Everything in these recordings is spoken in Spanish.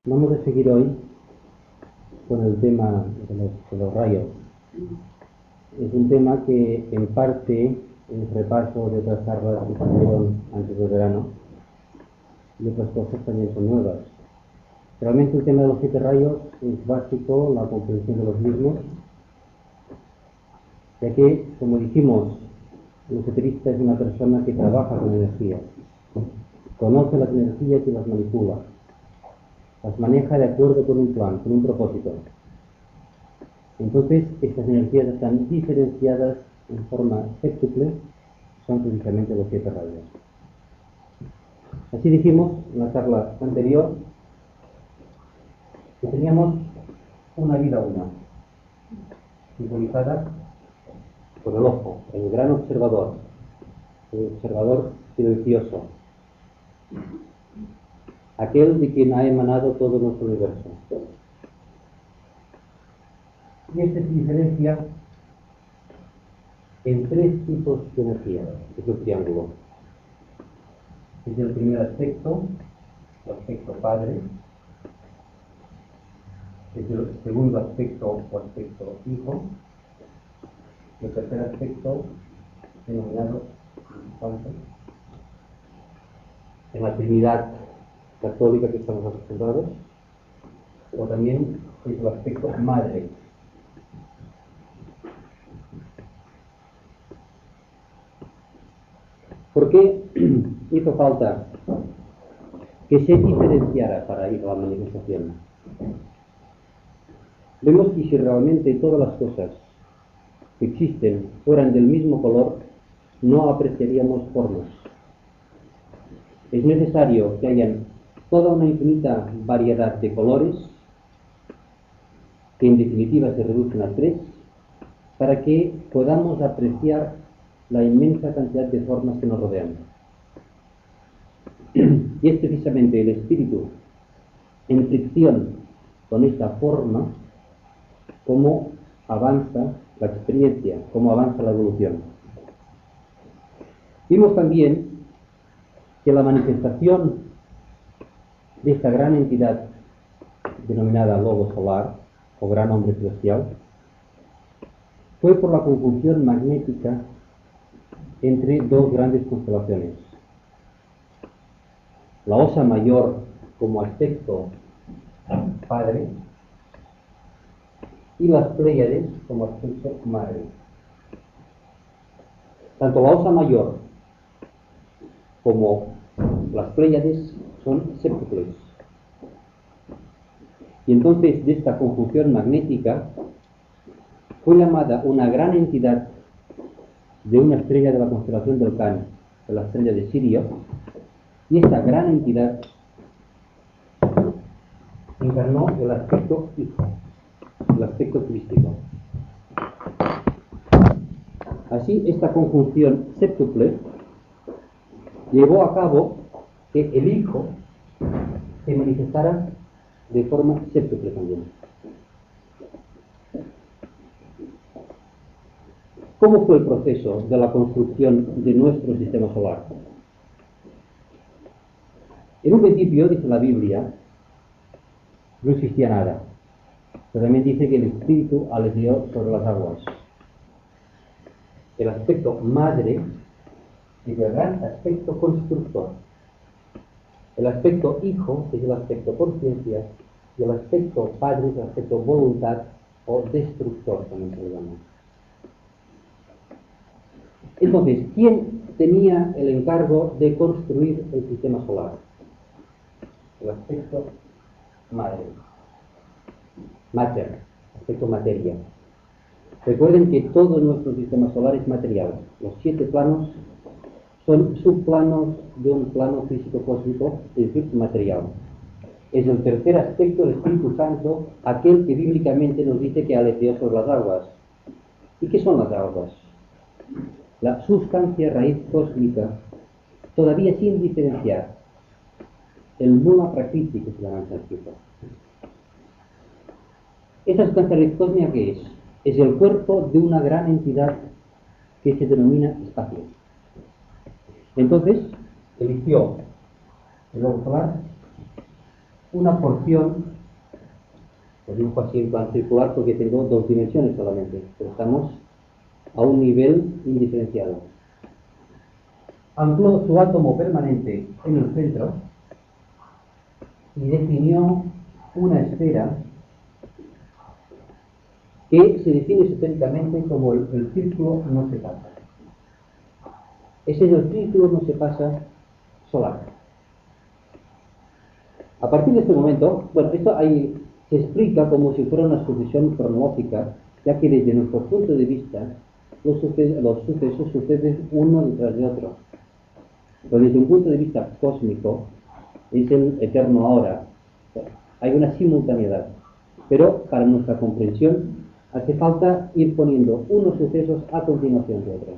Vamos a seguir hoy con el tema de los rayos. Es un tema que en parte es repaso de otras charlas que salieron antes del verano y otras cosas también son nuevas. Realmente el tema de los 7 rayos es básico, la comprensión de los mismos, ya que, como dijimos, el esoterista es una persona que trabaja con energías, conoce las energías y las manipula, las maneja de acuerdo con un plan, con un propósito. Entonces, estas energías están diferenciadas en forma séptuple, son precisamente los 7 rayos. Así dijimos en la charla anterior que teníamos una vida una, simbolizada por el ojo, el gran observador, el observador silencioso, aquel de quien ha emanado todo nuestro universo. Y este se diferencia en 3 tipos de energía, es el triángulo. Es el primer aspecto, el aspecto padre, es el segundo aspecto o aspecto hijo, y el tercer aspecto denominado Santo. En la Trinidad católica que estamos acostumbrados, o también es el aspecto madre. ¿Por qué hizo falta que se diferenciara para ir a la manifestación? Vemos que si realmente todas las cosas que existen fueran del mismo color, no apreciaríamos formas. Es necesario que haya toda una infinita variedad de colores, que en definitiva se reducen a 3, para que podamos apreciar la inmensa cantidad de formas que nos rodean. Y es precisamente el espíritu en fricción con esta forma cómo avanza la experiencia, cómo avanza la evolución. Vimos también que la manifestación de esta gran entidad denominada Logo Solar o Gran Hombre Celestial fue por la conjunción magnética entre 2 grandes constelaciones: la Osa Mayor como aspecto padre y las Pléyades como aspecto madre. Tanto la Osa Mayor como las Pléyades son séptuples. Y entonces de esta conjunción magnética fue llamada una gran entidad de una estrella de la constelación del Can, de la estrella de Sirio, y esta gran entidad encarnó el aspecto hijo, el aspecto crístico. Así, esta conjunción séptuple llevó a cabo que el hijo se manifestara de forma séptuple también. ¿Cómo fue el proceso de la construcción de nuestro sistema solar? En un principio, dice la Biblia, no existía nada, pero también dice que el Espíritu aleteó sobre las aguas. El aspecto madre es el gran aspecto constructor. El aspecto hijo es el aspecto conciencia y el aspecto padre es el aspecto voluntad o destructor, también se le llama. Entonces, ¿quién tenía el encargo de construir el sistema solar? El aspecto madre. Mater, aspecto materia. Recuerden que todo nuestro sistema solar es material. Los 7 planos son subplanos de un plano físico cósmico, es decir, material. Es el tercer aspecto del Espíritu Santo, aquel que bíblicamente nos dice que aleteó sobre las aguas. ¿Y qué son las aguas? La sustancia raíz cósmica, todavía sin diferenciar, el mula prakriti, que se llama en sánscrito. Esa sustancia raíz cósmica, ¿qué es? Es el cuerpo de una gran entidad que se denomina espacio. Entonces, eligió el logo solar una porción, lo dibujo así en plan circular porque tengo dos dimensiones solamente, pero estamos a un nivel indiferenciado. Ancló su átomo permanente en el centro y definió una esfera que se define esotéricamente como el círculo no se pasa. Ese es el círculo no se pasa solar. A partir de este momento, bueno, esto ahí se explica como si fuera una sucesión cronológica, ya que desde nuestro punto de vista los sucesos suceden uno detrás de otro. Pero desde un punto de vista cósmico es el eterno ahora. Hay una simultaneidad. Pero para nuestra comprensión hace falta ir poniendo unos sucesos a continuación de otros.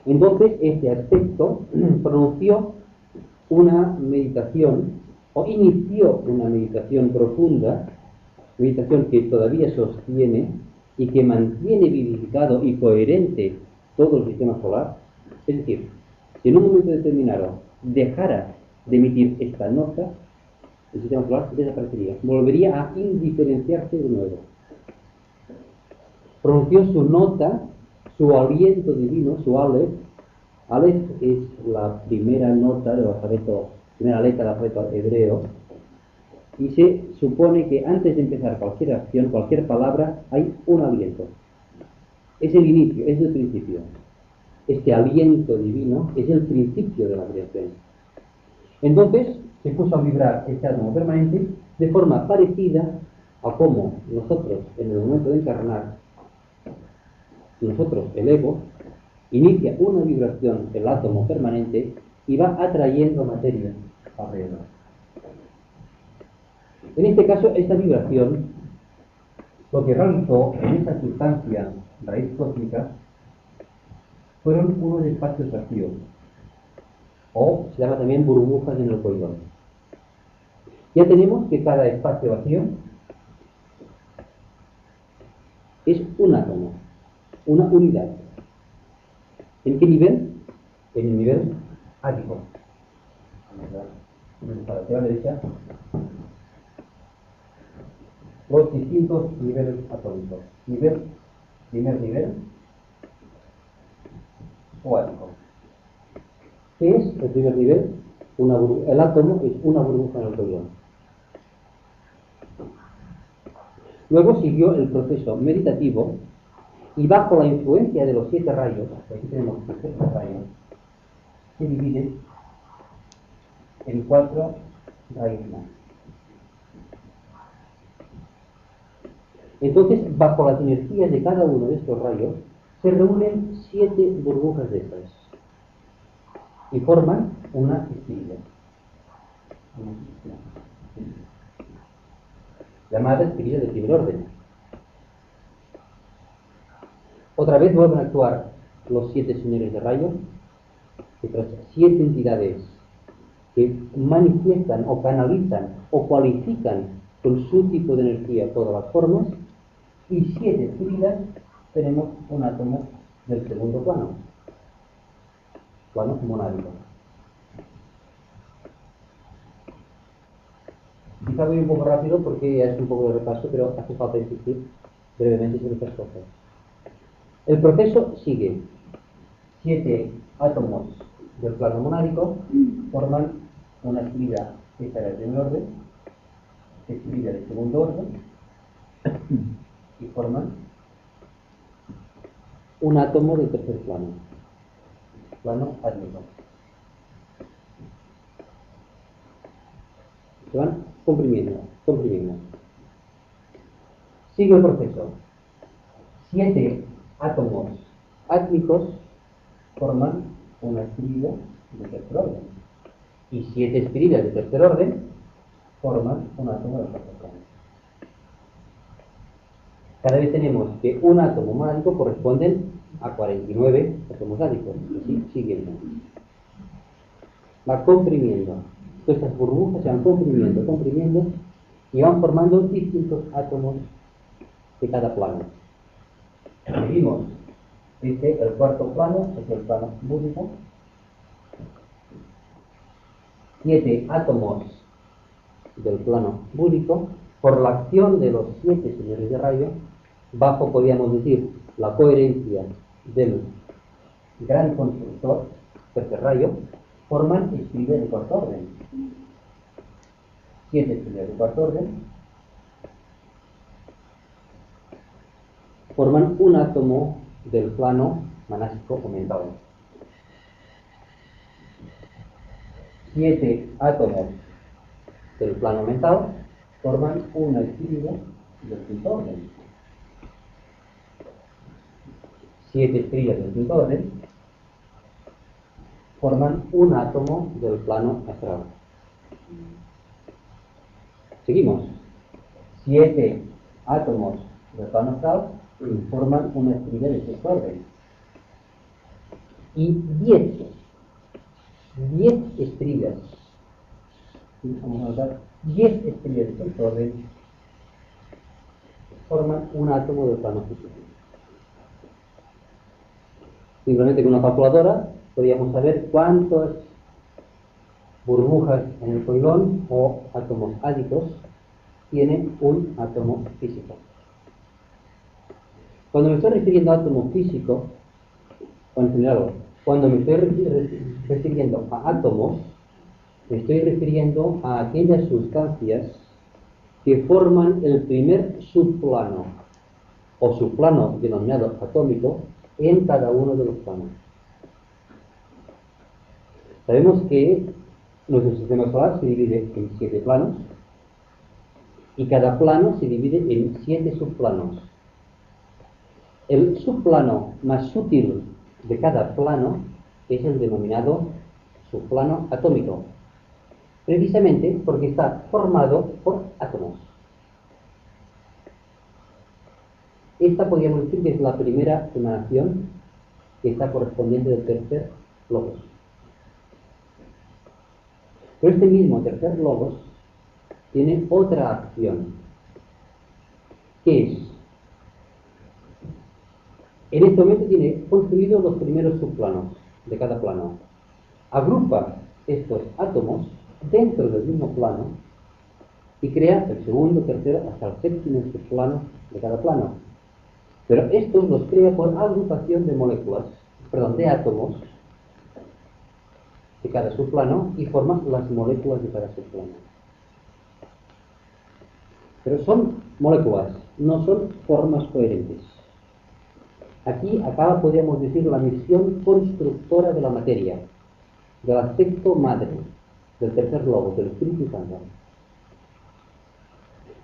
Entonces, este aspecto pronunció una meditación, o inició una meditación profunda, meditación que todavía sostiene y que mantiene vivificado y coherente todo el sistema solar. Es decir, si en un momento determinado dejara de emitir esta nota, el sistema solar desaparecería, volvería a indiferenciarse de nuevo. Pronunció su nota, su aliento divino, su Aleph. Aleph es la primera nota del alfabeto, primera letra del alfabeto hebreo, y se supone que antes de empezar cualquier acción, cualquier palabra, hay un aliento. Es el inicio, es el principio. Este aliento divino es el principio de la creación. Entonces se puso a vibrar este átomo permanente de forma parecida a cómo nosotros, en el momento de encarnar, nosotros, el ego, inicia una vibración del átomo permanente y va atrayendo materia alrededor. En este caso, esta vibración, lo que realizó en esta sustancia raíz cósmica, fueron unos espacios vacíos, o se llama también burbujas en el coidón. Ya tenemos que cada espacio vacío es un átomo, una unidad. ¿En qué nivel? En el nivel ático. Hacia la derecha. Los distintos niveles atómicos. Primer nivel o ático. ¿Qué es el primer nivel? El átomo es una burbuja en el coidón. Luego siguió el proceso meditativo y bajo la influencia de los 7 rayos, aquí tenemos 7 rayos, se divide en 4 rayos más. Entonces, bajo las energías de cada uno de estos rayos, se reúnen 7 burbujas de estas y forman una estrella. Llamada estrella de primer orden. Otra vez vuelven a actuar los 7 señores de rayos, otras 7 entidades que manifiestan o canalizan o cualifican con su tipo de energía todas las formas, y 7 fibras tenemos un átomo del segundo plano monádico. Quizá voy un poco rápido porque ya es un poco de repaso, pero hace falta insistir brevemente sobre estas cosas. El proceso sigue. 7 átomos del plano monádico forman una estrella, esta era de primer orden, estrella de segundo orden, y forman un átomo del tercer plano átmico. Se van comprimiendo. Sigue el proceso. 7 átomos átmicos forman una estrella de tercer orden. Y 7 estrellas de tercer orden forman un átomo de tercer plano. Cada vez tenemos que un átomo monádico corresponde a 49 átomos átmicos. Así siguiendo. Va comprimiendo. Estas burbujas se van comprimiendo y van formando distintos átomos de cada plano. Seguimos. Dice el cuarto plano, es el plano lúdico. 7 átomos del plano búdico por la acción de los 7 señores de rayo, bajo, podríamos decir, la coherencia del gran constructor, tercer rayo, forman estrellas de cuarto orden. 7 estrellas de cuarto orden forman un átomo del plano manásico aumentado. 7 átomos del plano aumentado forman una estrella del quinto orden. 7 estrellas del quinto orden forman un átomo del plano astral. Seguimos. 7 átomos del plano astral forman una estrella del sexto orden. Y 10 estrellas, vamos a notar, 10 estrellas del sexto orden forman un átomo del plano físico. Simplemente con una calculadora podríamos saber cuántas burbujas en el coilón o átomos áticos tienen un átomo físico. Cuando me estoy refiriendo a átomo físico, o en general, cuando me estoy refiriendo a átomos, me estoy refiriendo a aquellas sustancias que forman el primer subplano o subplano denominado atómico en cada uno de los planos. Sabemos que nuestro sistema solar se divide en 7 planos y cada plano se divide en 7 subplanos. El subplano más sutil de cada plano es el denominado subplano atómico, precisamente porque está formado por átomos. Esta podríamos decir que es la primera emanación que está correspondiente del tercer logos. Pero este mismo tercer logos tiene otra acción, que es, en este momento tiene construidos los primeros subplanos de cada plano. Agrupa estos átomos dentro del mismo plano y crea el segundo, tercero, hasta el séptimo subplano de cada plano. Pero estos los crea por agrupación de moléculas, de átomos de cada subplano y forma las moléculas de cada subplano. Pero son moléculas, no son formas coherentes. Aquí acaba, podríamos decir, la misión constructora de la materia, del aspecto madre, del tercer logo, del Espíritu Santo.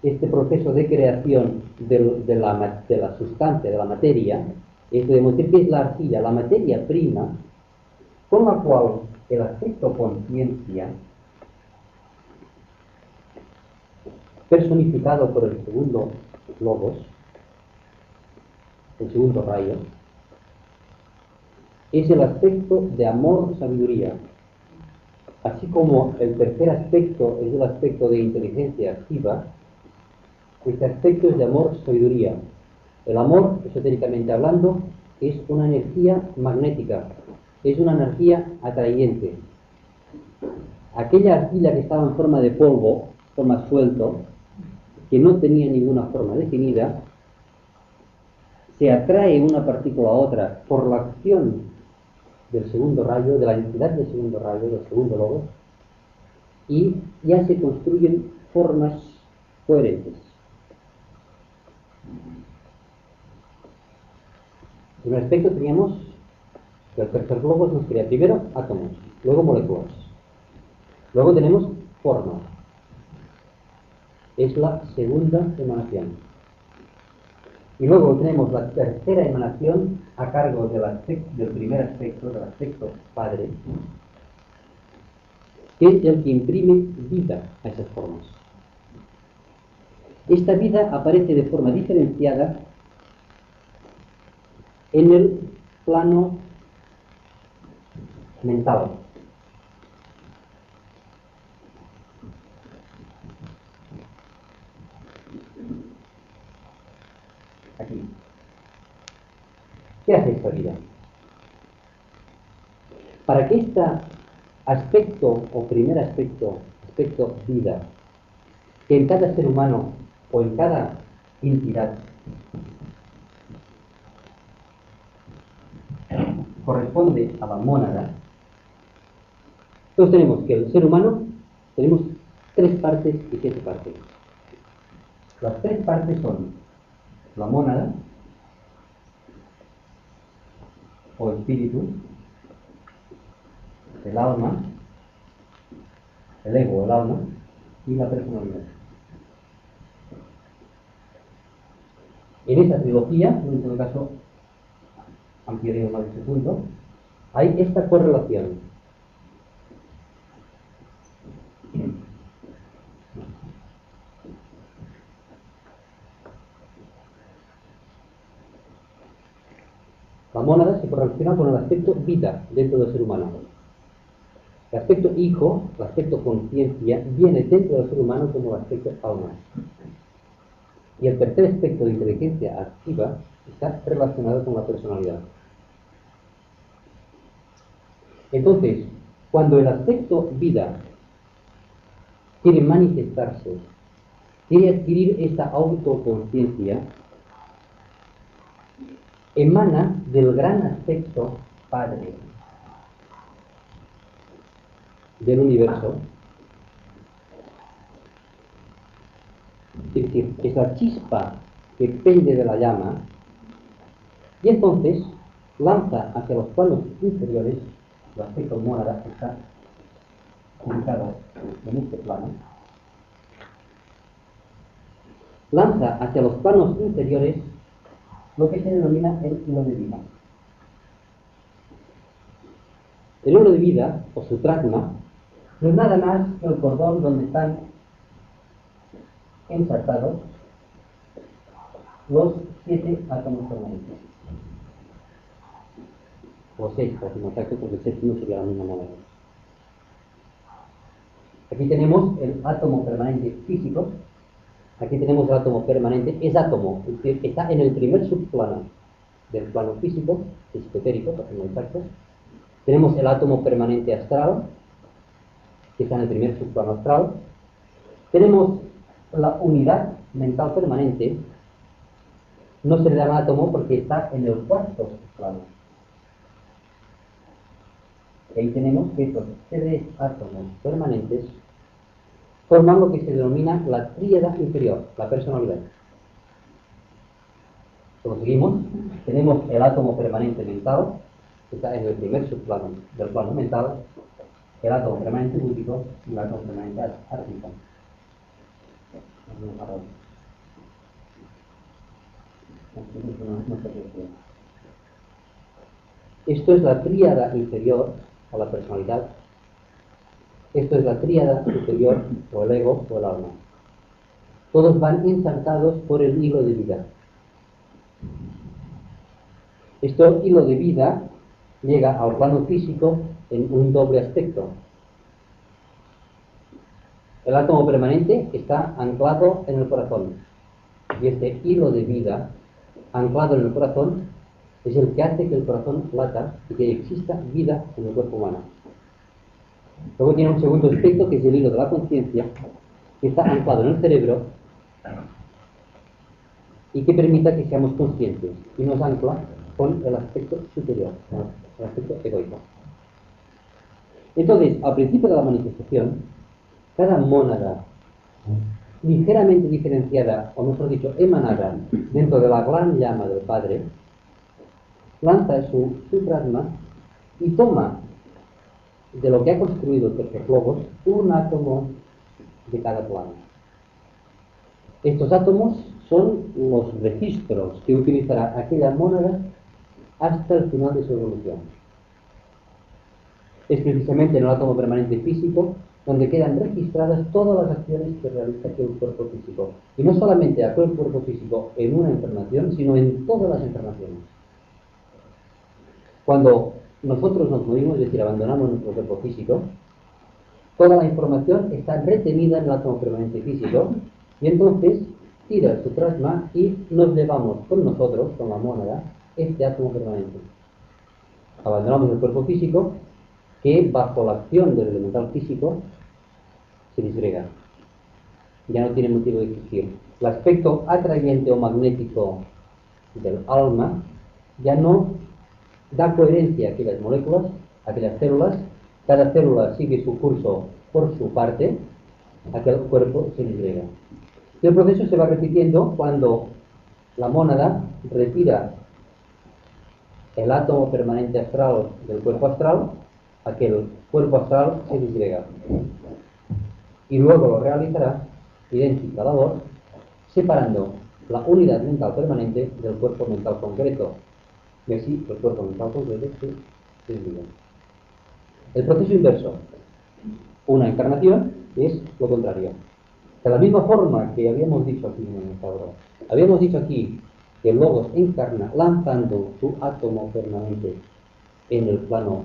Este proceso de creación de la sustancia, de la materia, podemos decir que es la arcilla, la materia prima, con la cual el aspecto conciencia, personificado por el segundo logos, el segundo rayo, es el aspecto de amor-sabiduría. Así como el tercer aspecto es el aspecto de inteligencia activa, este aspecto es de amor-sabiduría. El amor, esotéricamente hablando, es una energía magnética, es una energía atrayente. Aquella arcilla que estaba en forma de polvo, forma suelto, que no tenía ninguna forma definida, se atrae una partícula a otra por la acción del segundo rayo, de la entidad del segundo rayo, del segundo logo, y ya se construyen formas coherentes. En un aspecto teníamos que el tercer logo nos crea primero átomos, luego moléculas, luego tenemos forma. Es la segunda emanación. Y luego tenemos la tercera emanación a cargo del primer aspecto, del aspecto padre, que es el que imprime vida a esas formas. Esta vida aparece de forma diferenciada en el plano mental. Aquí. ¿Qué hace esta vida? Para que este aspecto, o primer aspecto vida, que en cada ser humano o en cada entidad corresponde a la mónada, entonces tenemos que el ser humano tenemos 3 partes y 7 partes. Las 3 partes son la mónada o espíritu, el alma, el ego, el alma y la personalidad. En esa trilogía, en todo caso, ampliaré más este punto, hay esta correlación. La mónada se correlaciona con el aspecto vida dentro del ser humano. El aspecto hijo, el aspecto conciencia, viene dentro del ser humano como el aspecto alma. Y el tercer aspecto de inteligencia activa está relacionado con la personalidad. Entonces, cuando el aspecto vida quiere manifestarse, quiere adquirir esta autoconciencia, emana del gran aspecto padre del universo. Es decir, es la chispa que pende de la llama y entonces lanza hacia los planos inferiores, el aspecto mónada está ubicado en este plano, lanza hacia los planos inferiores lo que se denomina el hilo de vida. El hilo de vida, o sutrasma, no es nada más que el cordón donde están ensartados los 7 átomos permanentes. O 6, para ser exacto, porque el séptimo sería la misma moneda. Aquí tenemos el átomo permanente físico. Aquí tenemos el átomo permanente, es átomo, es decir, está en el primer subplano del plano físico, esotérico, para ser exactos. Tenemos el átomo permanente astral, que está en el primer subplano astral. Tenemos la unidad mental permanente, no se le llama átomo porque está en el cuarto subplano. Y ahí tenemos que estos 3 átomos permanentes forman lo que se denomina la tríada inferior, la personalidad. Como seguimos, tenemos el átomo permanente mental, que está en el primer subplano del plano mental, el átomo permanente búdico y el átomo permanente ártico. Esto es la tríada inferior a la personalidad. Esto es la tríada superior, o el ego, o el alma. Todos van ensartados por el hilo de vida. Este hilo de vida llega al plano físico en un doble aspecto. El átomo permanente está anclado en el corazón. Y este hilo de vida, anclado en el corazón, es el que hace que el corazón lata y que exista vida en el cuerpo humano. Luego tiene un segundo aspecto, que es el hilo de la conciencia, que está anclado en el cerebro y que permita que seamos conscientes y nos ancla con el aspecto superior, el aspecto egoico. Entonces, al principio de la manifestación, cada mónada ligeramente diferenciada, o mejor dicho, emanada dentro de la gran llama del Padre, lanza su plasma y toma de lo que ha construido el tercer logos un átomo de cada plano. Estos átomos son los registros que utilizará aquella mónada hasta el final de su evolución. Es precisamente en el átomo permanente físico donde quedan registradas todas las acciones que realiza aquel cuerpo físico. Y no solamente aquel cuerpo físico en una encarnación, sino en todas las encarnaciones. Cuando nosotros nos morimos, es decir, abandonamos nuestro cuerpo físico, toda la información está retenida en el átomo permanente físico y entonces tira su plasma y nos llevamos con nosotros, con la mónada, este átomo permanente. Abandonamos el cuerpo físico que bajo la acción del elemental físico se disgrega. ya no tiene motivo de existir. El aspecto atrayente o magnético del alma ya no da coherencia a aquellas moléculas, a aquellas células. Cada célula sigue su curso por su parte, aquel cuerpo se disgrega. Y el proceso se va repitiendo cuando la mónada retira el átomo permanente astral del cuerpo astral, aquel cuerpo astral se disgrega. Y luego lo realizará, idéntica labor, separando la unidad mental permanente del cuerpo mental concreto. Y así el cuerpo mental concreto se disgrega. El proceso inverso, una encarnación, es lo contrario. De la misma forma que habíamos dicho aquí en esta obra, habíamos dicho aquí que el Logos encarna lanzando su átomo permanente en el plano,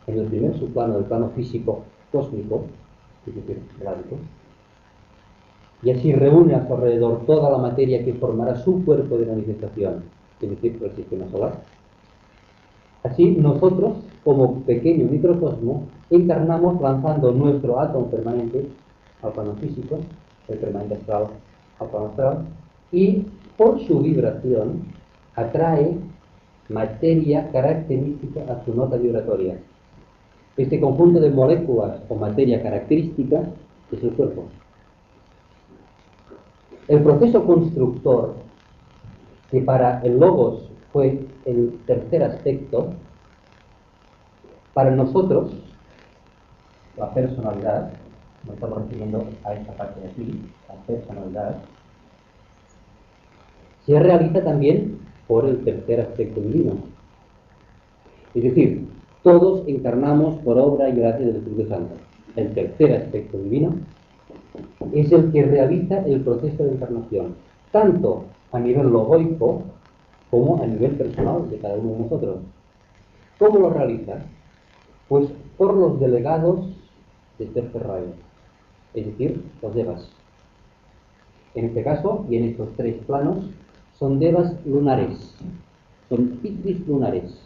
en el primer subplano del plano físico cósmico, es decir, galáctico, y así reúne a su alrededor toda la materia que formará su cuerpo de manifestación, es decir, el sistema solar. Así nosotros, como pequeño microcosmo, encarnamos lanzando nuestro átomo permanente al plano físico, el permanente astral al plano astral, y por su vibración atrae materia característica a su nota vibratoria. Este conjunto de moléculas o materia característica es el cuerpo. El proceso constructor, que para el Logos fue el tercer aspecto, para nosotros, la personalidad, nos estamos refiriendo a esta parte de aquí, la personalidad, se realiza también por el tercer aspecto divino. Es decir, todos encarnamos por obra y gracia del Espíritu Santo. El tercer aspecto divino es el que realiza el proceso de encarnación, tanto a nivel logoico como a nivel personal de cada uno de nosotros. ¿Cómo lo realiza? Pues por los delegados del tercer rayo, es decir, los devas. En este caso, y en estos tres planos, son devas lunares, son pitris lunares,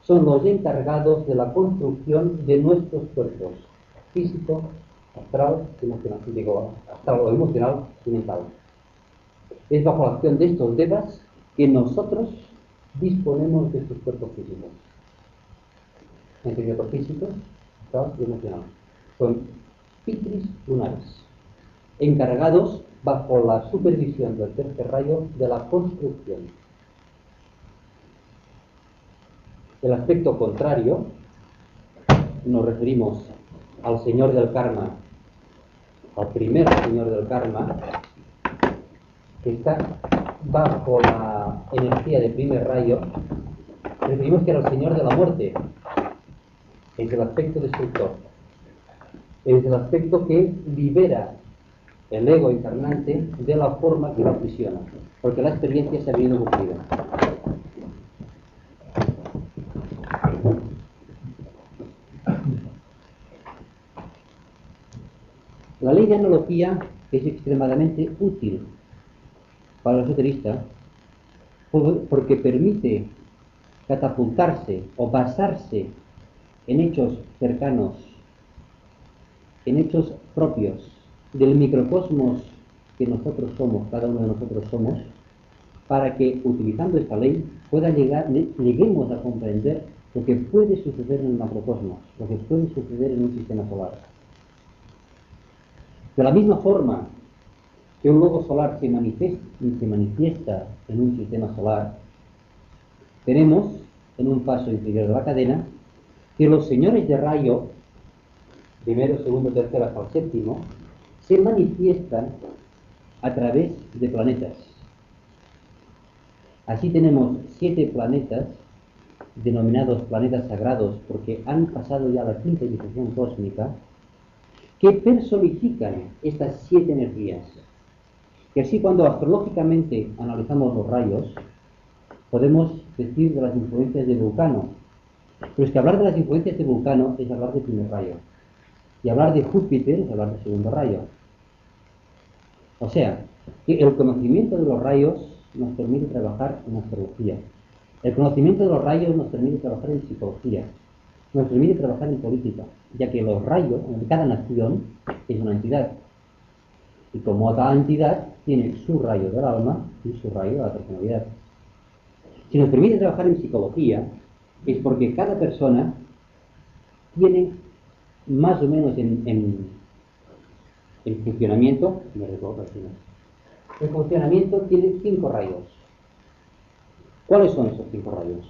son los encargados de la construcción de nuestros cuerpos, físico, astral, emocional, astral o emocional y mental. Es bajo la acción de estos devas que nosotros disponemos de estos cuerpos físicos. Entre cuerpos físicos, astral y emocional. Son pitris lunares, encargados bajo la supervisión del tercer rayo de la construcción. El aspecto contrario, nos referimos al señor del karma, al primer señor del karma, que está bajo la energía del primer rayo. Referimos que era el señor de la muerte. Es el aspecto destructor. Es el aspecto que libera el ego encarnante de la forma que lo aprisiona, porque la experiencia se ha venido cumplida. La ley de analogía es extremadamente útil para el esoterista porque permite catapultarse o basarse en hechos cercanos, en hechos propios del microcosmos que nosotros somos, cada uno de nosotros somos, para que, utilizando esta ley, lleguemos a comprender lo que puede suceder en el macrocosmos, lo que puede suceder en un sistema solar. De la misma forma que un logo solar se manifiesta en un sistema solar, tenemos, en un paso inferior de la cadena, que los señores de rayo, primero, segundo, tercero hasta el séptimo, se manifiestan a través de planetas. Así tenemos 7 planetas, denominados planetas sagrados, porque han pasado ya la quinta iniciación cósmica, que personifican estas 7 energías. Y así, cuando astrológicamente analizamos los rayos, podemos decir de las influencias de Vulcano. Pero es que hablar de las influencias de Vulcano es hablar de primer rayo. Y hablar de Júpiter es hablar de segundo rayo. O sea, que el conocimiento de los rayos nos permite trabajar en astrología. El conocimiento de los rayos nos permite trabajar en psicología. Nos permite trabajar en política, ya que los rayos, en cada nación, es una entidad. Y como cada entidad tiene su rayo del alma y su rayo de la personalidad. Si nos permite trabajar en psicología, es porque cada persona tiene más o menos en funcionamiento, el funcionamiento tiene 5 rayos. ¿Cuáles son esos 5 rayos?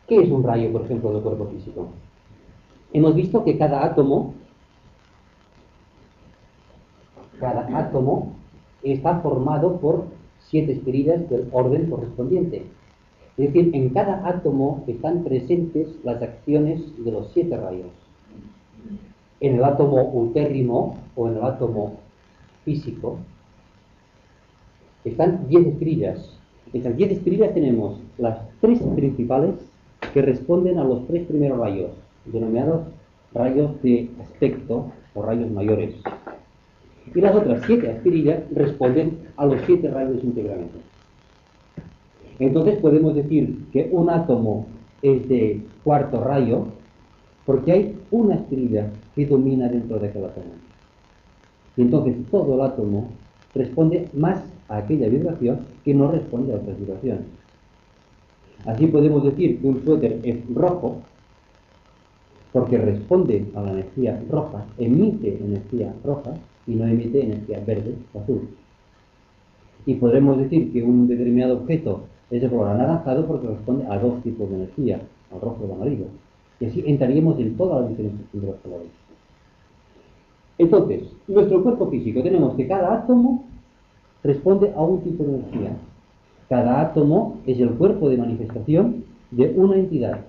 ¿Qué es un rayo, por ejemplo, del cuerpo físico? Hemos visto que cada átomo está formado por 7 espirillas del orden correspondiente. Es decir, en cada átomo están presentes las acciones de los 7 rayos. En el átomo utérrimo o en el átomo físico están 10 espirillas. Estas 10 espirillas tenemos las 3 principales que responden a los 3 primeros rayos, denominados rayos de aspecto o rayos mayores. Y las otras 7 espirillas responden a los 7 rayos íntegramente. Entonces podemos decir que un átomo es de 4º rayo porque hay una espirilla que domina dentro de aquel átomo. Y entonces todo el átomo responde más a aquella vibración que no responde a otras vibraciones. Así podemos decir que un suéter es rojo porque responde a la energía roja, emite energía roja y no emite energía verde o azul. Y podremos decir que un determinado objeto es de color anaranjado porque responde a 2 tipos de energía, al rojo y al amarillo. Y así entraríamos en todas las diferencias de los colores. Entonces, nuestro cuerpo físico tenemos que cada átomo responde a un tipo de energía. Cada átomo es el cuerpo de manifestación de una entidad.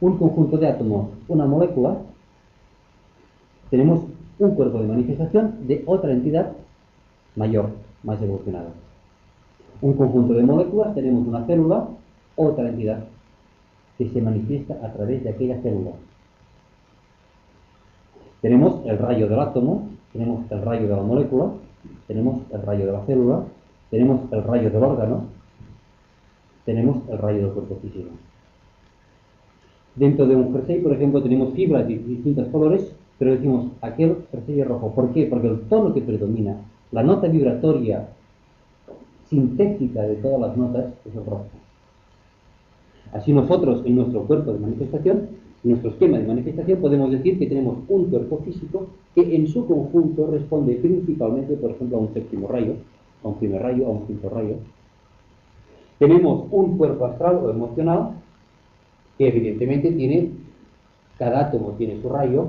Un conjunto de átomos, una molécula, tenemos un cuerpo de manifestación de otra entidad mayor, más evolucionada. Un conjunto de moléculas, tenemos una célula, otra entidad que se manifiesta a través de aquella célula. Tenemos el rayo del átomo, tenemos el rayo de la molécula, tenemos el rayo de la célula, tenemos el rayo del órgano, tenemos el rayo del cuerpo físico. Dentro de un jersey, por ejemplo, tenemos fibras de distintos colores, pero decimos, aquel jersey es rojo. ¿Por qué? Porque el tono que predomina, la nota vibratoria sintética de todas las notas, es el rojo. Así nosotros, en nuestro cuerpo de manifestación, en nuestro esquema de manifestación, podemos decir que tenemos un cuerpo físico que en su conjunto responde principalmente, por ejemplo, a un 7º rayo, a un 1er rayo, a un 5º rayo. Tenemos un cuerpo astral o emocional que evidentemente tiene, cada átomo tiene su rayo.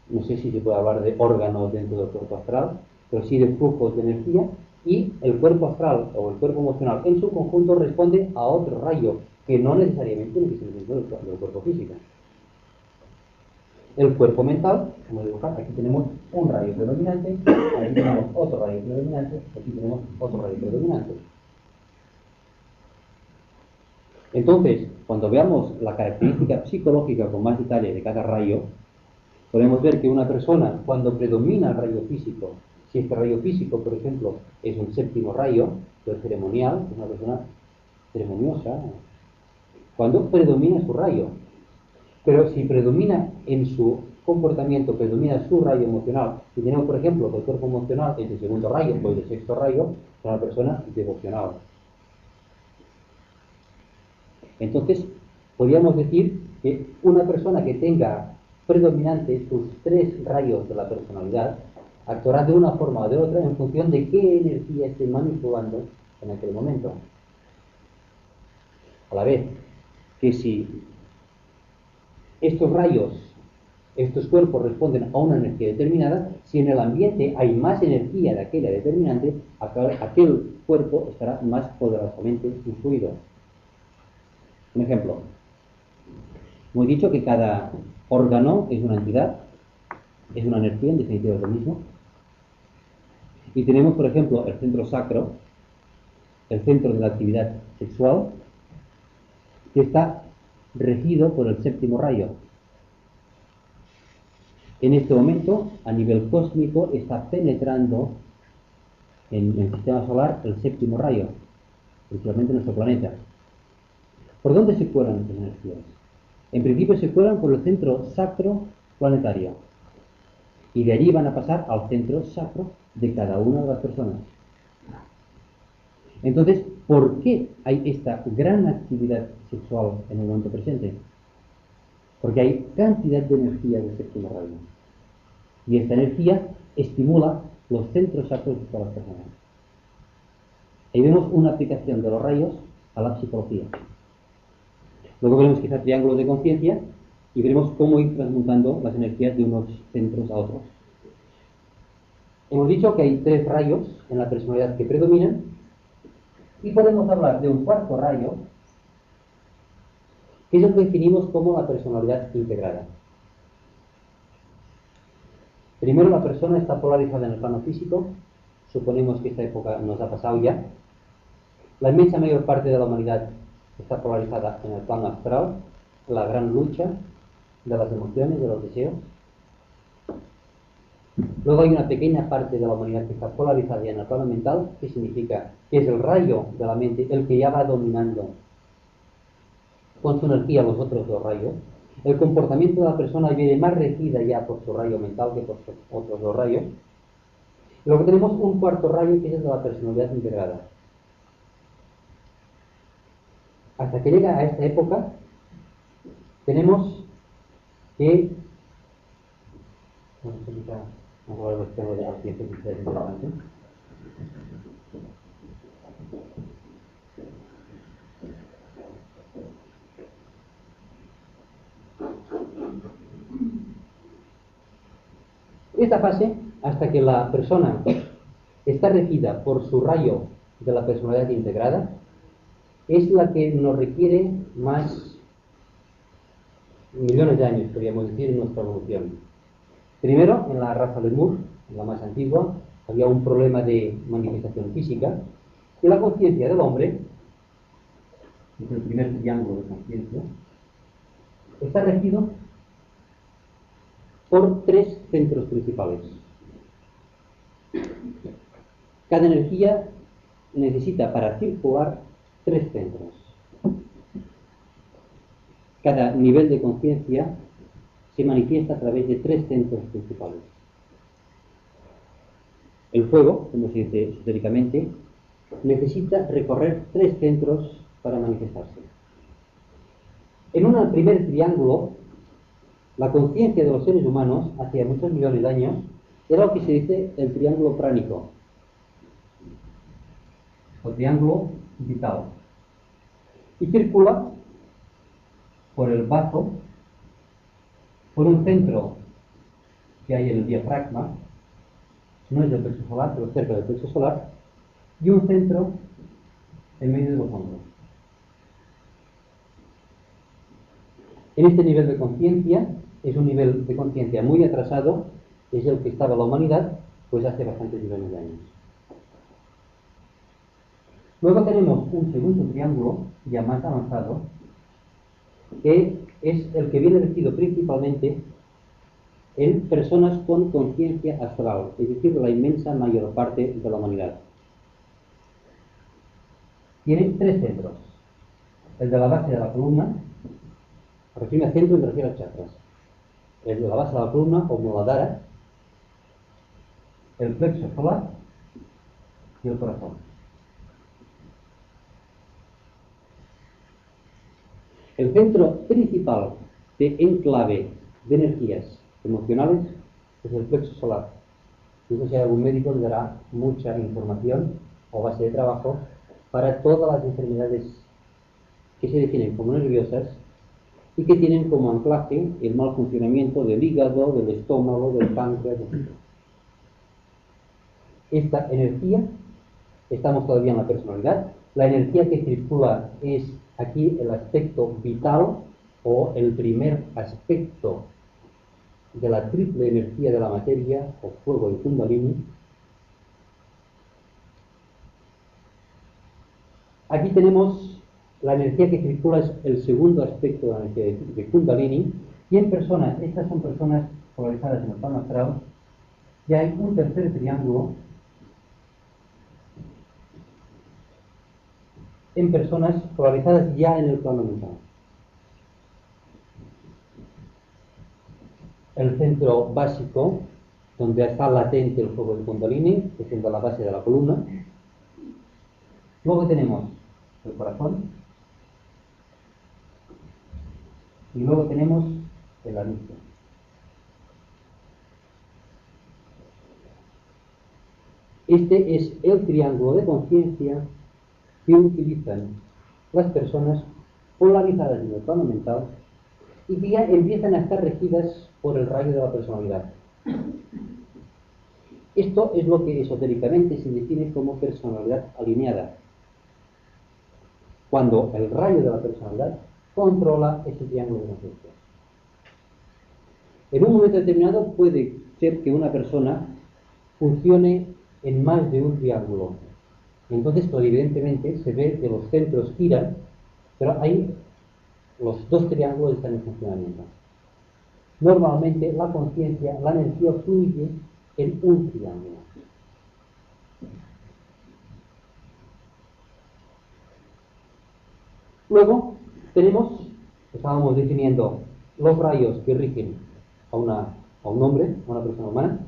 No sé si se puede hablar de órganos dentro del cuerpo astral, pero sí de flujos de energía, y el cuerpo astral o el cuerpo emocional en su conjunto responde a otro rayo que no necesariamente tiene que ser dentro del cuerpo físico. El cuerpo mental, como dibujar, aquí tenemos un rayo predominante, aquí tenemos otro rayo predominante, aquí tenemos otro rayo predominante. Entonces, cuando veamos la característica psicológica con más detalle de cada rayo, podemos ver que una persona, cuando predomina el rayo físico, si este rayo físico, por ejemplo, es un 7º rayo, el ceremonial, es una persona ceremoniosa, cuando predomina su rayo. Pero si predomina en su comportamiento, predomina su rayo emocional, si tenemos, por ejemplo, que el cuerpo emocional es de 2º rayo o de 6º rayo, es una persona devocional. Entonces, podríamos decir que una persona que tenga predominante sus 3 rayos de la personalidad actuará de una forma o de otra en función de qué energía esté manipulando en aquel momento. A la vez que si estos rayos, estos cuerpos responden a una energía determinada, si en el ambiente hay más energía de aquella determinante, aquel cuerpo estará más poderosamente influido. Un ejemplo. Hemos dicho que cada órgano es una entidad, es una energía, en definitiva es lo mismo. Y tenemos, por ejemplo, el centro sacro, el centro de la actividad sexual, que está regido por el 7º rayo. En este momento, a nivel cósmico, está penetrando en el sistema solar el 7º rayo, principalmente nuestro planeta. ¿Por dónde se cuelan estas energías? En principio se cuelan por el centro sacro planetario. y de allí van a pasar al centro sacro de cada una de las personas. Entonces, ¿por qué hay esta gran actividad sexual en el momento presente? Porque hay cantidad de energía de séptimo rayo. Y esta energía estimula los centros sacros de todas las personas. Ahí vemos una aplicación de los rayos a la psicología. Luego veremos quizá triángulos de conciencia y veremos cómo ir transmutando las energías de unos centros a otros. Hemos dicho que hay 3 rayos en la personalidad que predominan y podemos hablar de un cuarto rayo, que es el que definimos como la personalidad integrada. Primero, la persona está polarizada en el plano físico. Suponemos que esta época nos ha pasado ya. La inmensa mayor parte de la humanidad está polarizada en el plano astral, la gran lucha de las emociones, de los deseos. Luego hay una pequeña parte de la humanidad que está polarizada en el plano mental, que significa que es el rayo de la mente el que ya va dominando con su energía los otros 2 rayos. El comportamiento de la persona viene más regida ya por su rayo mental que por sus otros 2 rayos. Y luego tenemos un cuarto rayo, que es el de la personalidad integrada. Hasta que llega a esta época, tenemos que... Vamos a ver los temas de la ciencia, que es interesante. Esta fase, hasta que la persona está regida por su rayo de la personalidad integrada, es la que nos requiere más millones de años, podríamos decir, en nuestra evolución. Primero, en la raza Lemur, la más antigua, había un problema de manifestación física y la conciencia del hombre, es el primer triángulo de conciencia, está regido por 3 centros principales. Cada energía necesita para circular 3 centros. Cada nivel de conciencia se manifiesta a través de 3 centros principales. El fuego, como se dice esotéricamente, necesita recorrer 3 centros para manifestarse. En un primer triángulo, la conciencia de los seres humanos, hace muchos millones de años, era lo que se dice el triángulo pránico, o triángulo vital, y circula por el bazo, por un centro que hay en el diafragma, no es del plexo solar, pero cerca del plexo solar, y un centro en medio de los hombros. En este nivel de conciencia, es un nivel de conciencia muy atrasado, es el que estaba la humanidad pues hace bastantes millones de años. Luego tenemos un segundo triángulo, ya más avanzado, que es el que viene regido principalmente en personas con conciencia astral, es decir, la inmensa mayor parte de la humanidad. Tiene 3 centros. El de la base de la columna, refiere al centro y refiere a chakras. El de la base de la columna, o Muladhara, el plexo solar y el corazón. El centro principal de enclave de energías emocionales es el plexo solar. Incluso si hay algún médico le dará mucha información o base de trabajo para todas las enfermedades que se definen como nerviosas y que tienen como anclaje el mal funcionamiento del hígado, del estómago, del páncreas, etc. Esta energía, estamos todavía en la personalidad, la energía que circula es aquí el aspecto vital o el primer aspecto de la triple energía de la materia, o fuego y Kundalini. Aquí tenemos la energía que circula, es el segundo aspecto de la energía de Kundalini, y en personas, estas son personas polarizadas en el plano astral, y hay un tercer triángulo en personas polarizadas ya en el plano mental. El centro básico donde está latente el fuego de Kundalini, que siendo la base de la columna. Luego tenemos el corazón y luego tenemos el anillo. Este es el triángulo de conciencia que utilizan las personas polarizadas en el plano mental y que ya empiezan a estar regidas por el rayo de la personalidad. Esto es lo que esotéricamente se define como personalidad alineada, cuando el rayo de la personalidad controla ese triángulo de conciencia. En un momento determinado puede ser que una persona funcione en más de un triángulo. Entonces, pues, evidentemente, se ve que los centros giran, pero ahí los dos triángulos están en funcionamiento. Normalmente, la conciencia, la energía fluye en un triángulo. Luego, estábamos definiendo los rayos que rigen a un hombre, a una persona humana,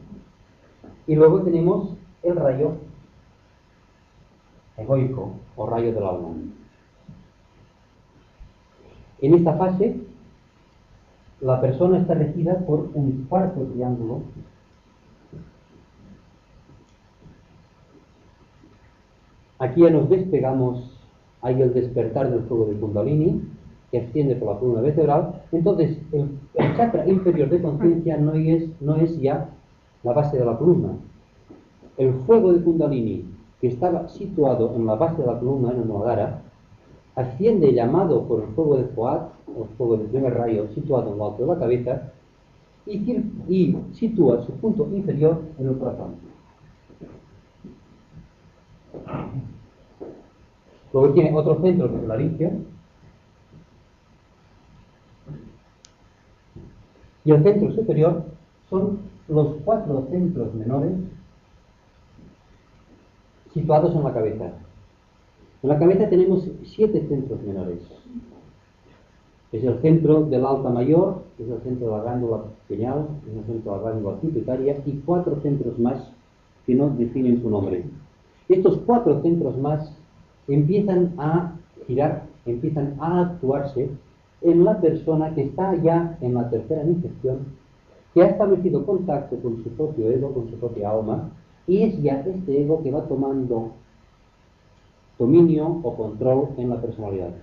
y luego tenemos el rayo egoico o rayo del alma. En esta fase, la persona está regida por un cuarto triángulo aquí ya nos despegamos, hay el despertar del fuego de Kundalini que asciende por la columna vertebral. Entonces el chakra inferior de conciencia no es ya la base de la columna. El fuego de Kundalini que estaba situado en la base de la columna, en el Muladhara, asciende llamado por el fuego de Fuat, o el fuego del primer rayo, situado en lo alto de la cabeza, y sitúa su punto inferior en el corazón. Luego tiene otro centro que es el laringe, y el centro superior son los 4 centros menores situados en la cabeza. En la cabeza tenemos 7 centros menores. Es el centro del alta mayor, es el centro de la glándula pineal, es el centro de la glándula pituitaria y 4 centros más que no definen su nombre. Estos 4 centros más empiezan a girar, empiezan a actuarse en la persona que está ya en la tercera iniciación, que ha establecido contacto con su propio ego, con su propia alma, y es ya este ego que va tomando dominio o control en la personalidad.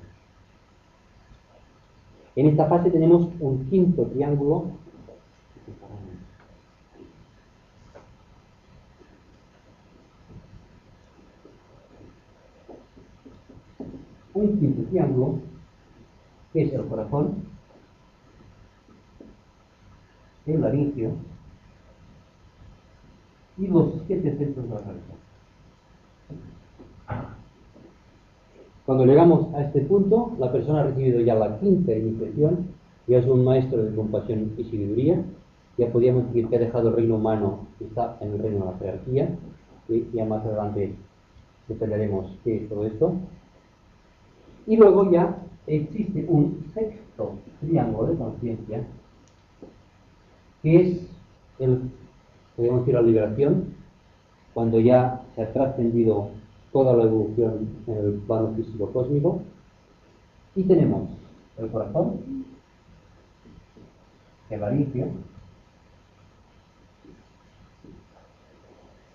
En esta fase tenemos un quinto triángulo que es el corazón, el laringio y los 7 centros de la cabeza. Cuando llegamos a este punto, la persona ha recibido ya la quinta iniciación, ya es un maestro de compasión y sabiduría, ya podríamos decir que ha dejado el reino humano y está en el reino de la jerarquía, y ya más adelante detallaremos qué es todo esto. Y luego ya existe un sexto triángulo de conciencia, que es podríamos decir, la liberación, cuando ya se ha trascendido toda la evolución en el plano físico cósmico. Y tenemos el corazón, el laringio,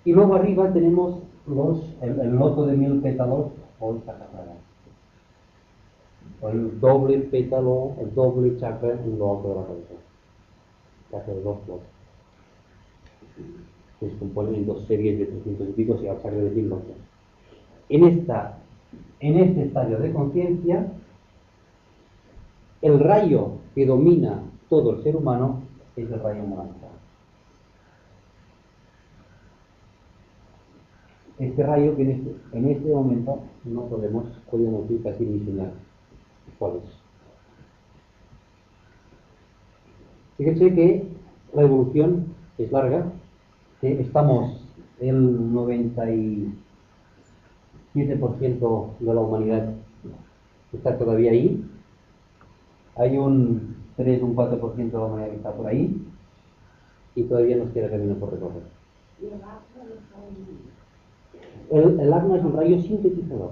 y luego arriba tenemos el loto de 1000 pétalos o el sahasrara, o el doble pétalo, el doble chakra en lo alto de la cabeza, chakra de 2 lotos, que se componen en 2 series de 300 y pico, y al chakra de 1000 lotos. En este estadio de conciencia, el rayo que domina todo el ser humano es el rayo naranja. Este rayo que en este momento no podemos decir casi ni señal cuál es. Fíjense que la evolución es larga, estamos el 97% de la humanidad está todavía ahí, hay un 3 o un 4% de la humanidad que está por ahí, y todavía nos queda camino por recorrer. El Agna es un rayo sintetizador.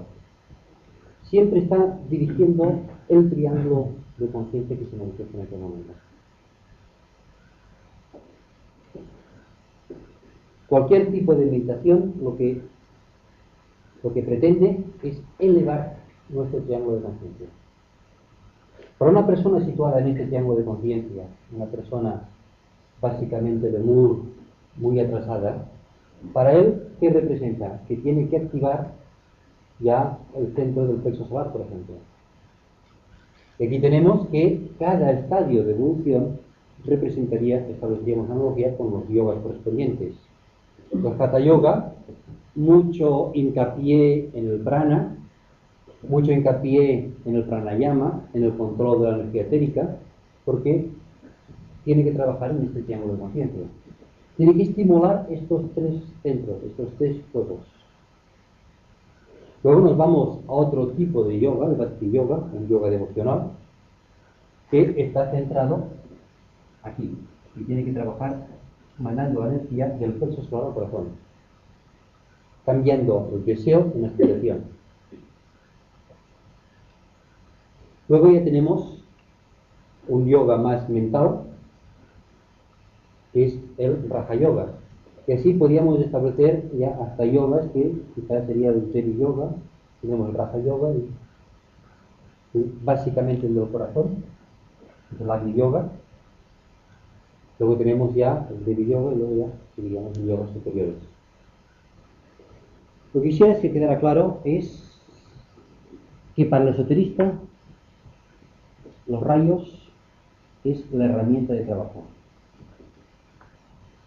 Siempre está dirigiendo el triángulo de conciencia que se manifiesta en aquel momento. Cualquier tipo de meditación lo que pretende es elevar nuestro triángulo de conciencia. Para una persona situada en este triángulo de conciencia, una persona básicamente de muy atrasada, para él, ¿qué representa? Que tiene que activar ya el centro del plexo solar, por ejemplo. Y aquí tenemos que cada estadio de evolución representaría, estableceríamos analogía con los yogas correspondientes. El Hatha Yoga, mucho hincapié en el prana, mucho hincapié en el pranayama, en el control de la energía etérica, porque tiene que trabajar en este triángulo de conciencia. Tiene que estimular estos tres centros, estos tres fuegos. Luego nos vamos a otro tipo de yoga, el Bhakti Yoga, un yoga devocional, que está centrado aquí y tiene que trabajar mandando la energía del plexo solar al corazón, cambiando el deseo en aspiración. Luego ya tenemos un yoga más mental, que es el Raja Yoga. Y así podríamos establecer ya hasta yogas que quizás sería el Teri Yoga, tenemos el Raja Yoga, y básicamente el del corazón, el Agni Yoga. Luego tenemos ya el Devi Yoga y luego ya seguiríamos en yogas superiores. Lo que quisiera que quedara claro es que para el esoterista los rayos es la herramienta de trabajo.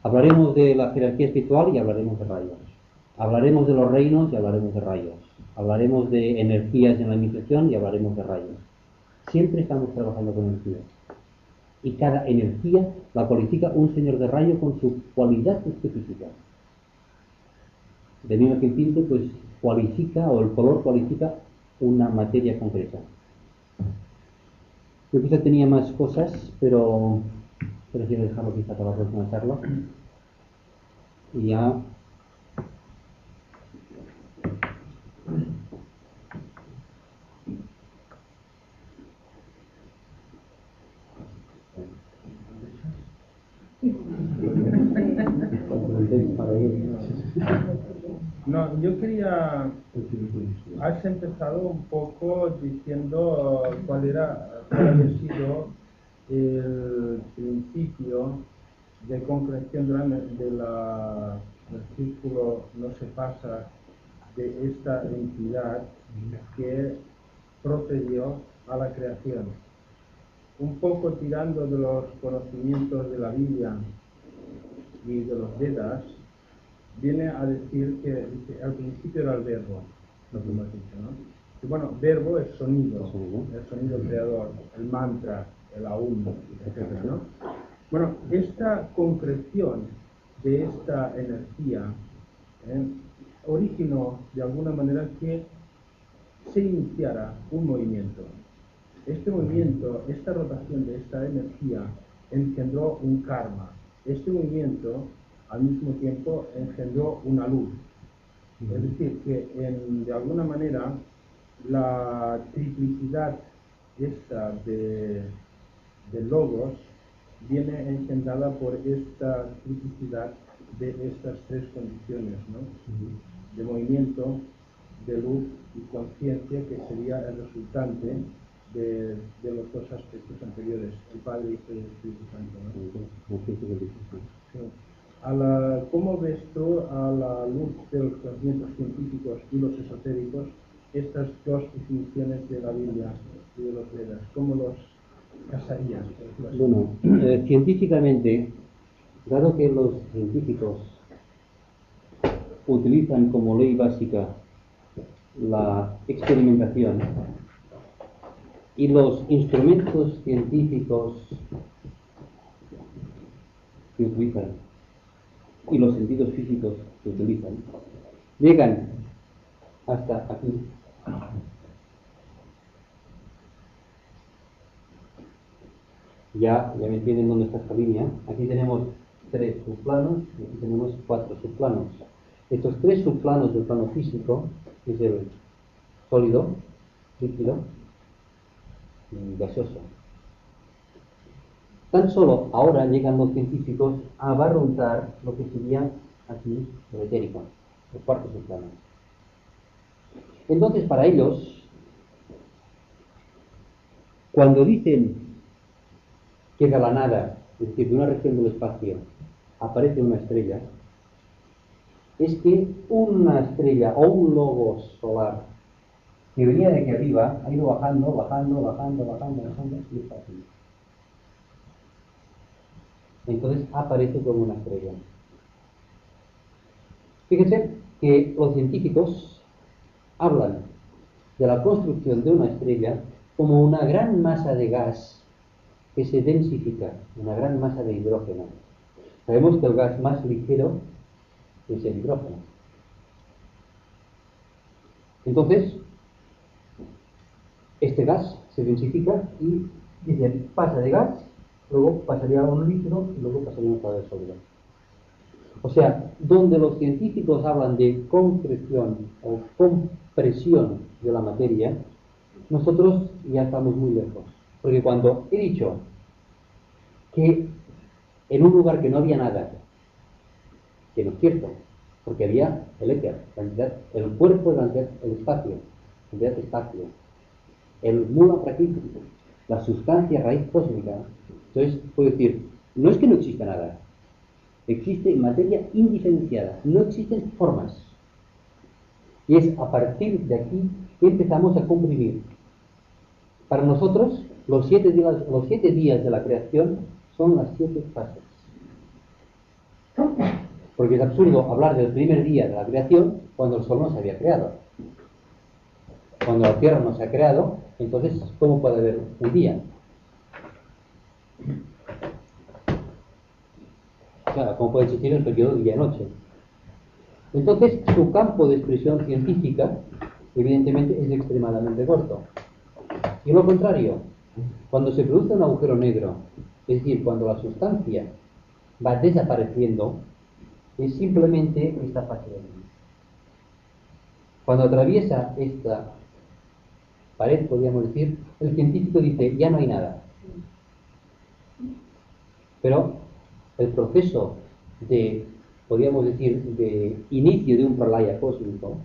Hablaremos de la jerarquía espiritual y hablaremos de rayos. Hablaremos de los reinos y hablaremos de rayos. Hablaremos de energías en la iniciación y hablaremos de rayos. Siempre estamos trabajando con energías. Y cada energía la cualifica un señor de rayo con su cualidad específica. De mismo que el pinte, pues cualifica, o el color cualifica una materia concreta. Yo quizá tenía más cosas, pero prefiero dejarlo quizá para la próxima charla. Y ya. No, yo quería... Has empezado un poco diciendo cuál había sido el principio de concreción del círculo no se pasa de esta entidad que procedió a la creación. Un poco tirando de los conocimientos de la Biblia y de los Vedas, viene a decir que al principio era el verbo, lo que hemos dicho, ¿no? Y bueno, verbo es sonido, el sonido creador, el mantra, el aum, etc., ¿no? Bueno, esta concreción de esta energía originó de alguna manera que se iniciara un movimiento. Este movimiento, esta rotación de esta energía engendró un karma. Este movimiento al mismo tiempo engendró una luz. Es decir, que de alguna manera la triplicidad esta de logos viene engendrada por esta triplicidad de estas tres condiciones, ¿no? De movimiento, de luz y conciencia, que sería el resultante de los dos aspectos anteriores, el Padre, Hijo y el Espíritu Santo, ¿no? Sí. ¿Cómo ves tú, a la luz de los conocimientos científicos y los esotéricos, estas dos definiciones de la Biblia y de los Vedas? ¿Cómo los casarías? Bueno, científicamente, dado que los científicos utilizan como ley básica la experimentación y los instrumentos científicos que utilizan y los sentidos físicos que utilizan llegan hasta aquí. Ya me entienden dónde está esta línea. Aquí tenemos 3 subplanos y aquí tenemos 4 subplanos. Estos 3 subplanos del plano físico es el sólido, líquido y gaseoso. Tan solo ahora llegan los científicos a barruntar lo que sería aquí el etérico, el cuarto subplano. Entonces, para ellos, cuando dicen que de la nada, es decir, de una región del espacio, aparece una estrella, es que una estrella o un globo solar que venía de aquí arriba ha ido bajando y está aquí. Entonces aparece como una estrella. Fíjense que los científicos hablan de la construcción de una estrella como una gran masa de gas que se densifica, una gran masa de hidrógeno. Sabemos que el gas más ligero es el hidrógeno. Entonces, este gas se densifica y dicen, pasa de gas, luego pasaría a un líquido y luego pasaría a un estado de sólido. O sea, donde los científicos hablan de concreción o compresión de la materia, nosotros ya estamos muy lejos. Porque cuando he dicho que en un lugar que no había nada, que no es cierto, porque había el éter, el cuerpo, el espacio, el mula prakriti, la sustancia raíz cósmica. Entonces, puedo decir, no es que no exista nada, existe materia indiferenciada, no existen formas. Y es a partir de aquí que empezamos a comprimir. Para nosotros, los 7 días de la creación son las 7 fases. Porque es absurdo hablar del primer día de la creación cuando el sol no se había creado. Cuando la Tierra no se ha creado, entonces, ¿cómo puede haber un día? Claro, ¿cómo puede existir el periodo día-noche? Entonces, su campo de expresión científica, evidentemente, es extremadamente corto. Y lo contrario, cuando se produce un agujero negro, es decir, cuando la sustancia va desapareciendo, es simplemente esta fase de aquí. Cuando atraviesa esta pared, podríamos decir, el científico dice, ya no hay nada. Pero el proceso de, podríamos decir, de inicio de un pralaya cósmico,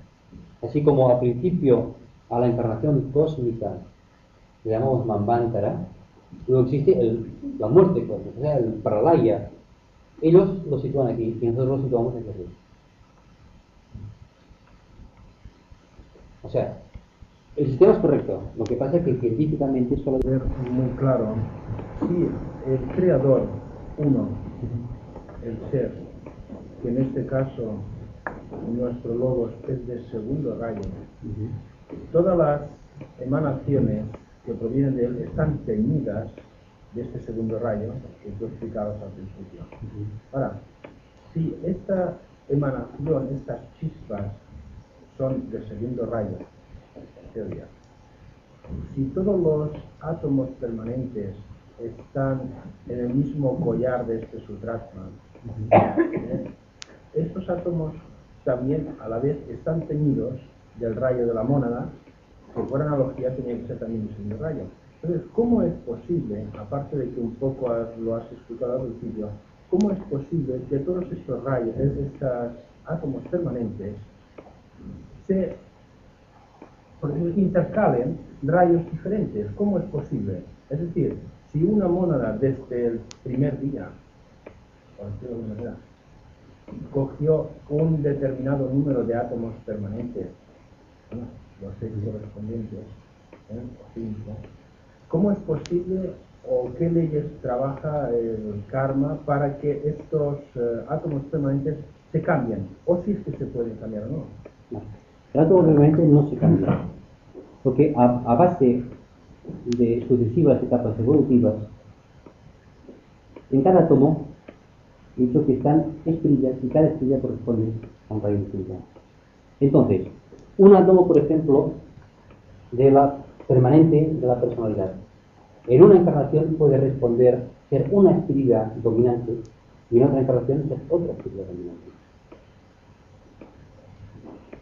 así como al principio a la encarnación cósmica le llamamos Manvantara, luego existe la muerte cósmica, o sea, el pralaya. Ellos lo sitúan aquí y nosotros lo situamos aquí arriba. O sea, el sistema es correcto, lo que pasa es que científicamente solo Ver muy claro si el creador, uno, el ser, que en este caso nuestro logos es de segundo rayo, todas las emanaciones que provienen de él están teñidas de este segundo rayo que tú explicabas al principio. Ahora, si esta emanación, estas chispas son de segundo rayo, en teoría, si todos los átomos permanentes están en el mismo collar de este sutratma, estos átomos también a la vez están teñidos del rayo de la mónada, que por analogía tenía que ser también el segundo rayo. Entonces, ¿cómo es posible, aparte de que un poco lo has explicado al principio, cómo es posible que todos estos rayos, estos átomos permanentes, se intercalen rayos diferentes? ¿Cómo es posible? Es decir, si una mónada desde el primer día, por decirlo de alguna manera, cogió un determinado número de átomos permanentes, los 6 correspondientes, o 5, ¿cómo es posible o qué leyes trabaja el karma para que estos átomos permanentes se cambien? O si es que se pueden cambiar o no. No. El átomo permanente no se cambia, porque a base de sucesivas etapas evolutivas, en cada átomo he dicho que están estrellas y cada estrella corresponde a un rayo de estrella. Entonces, un átomo, por ejemplo, de la permanente de la personalidad, en una encarnación puede responder, ser una estrella dominante y en otra encarnación es otro ciclo de dominación.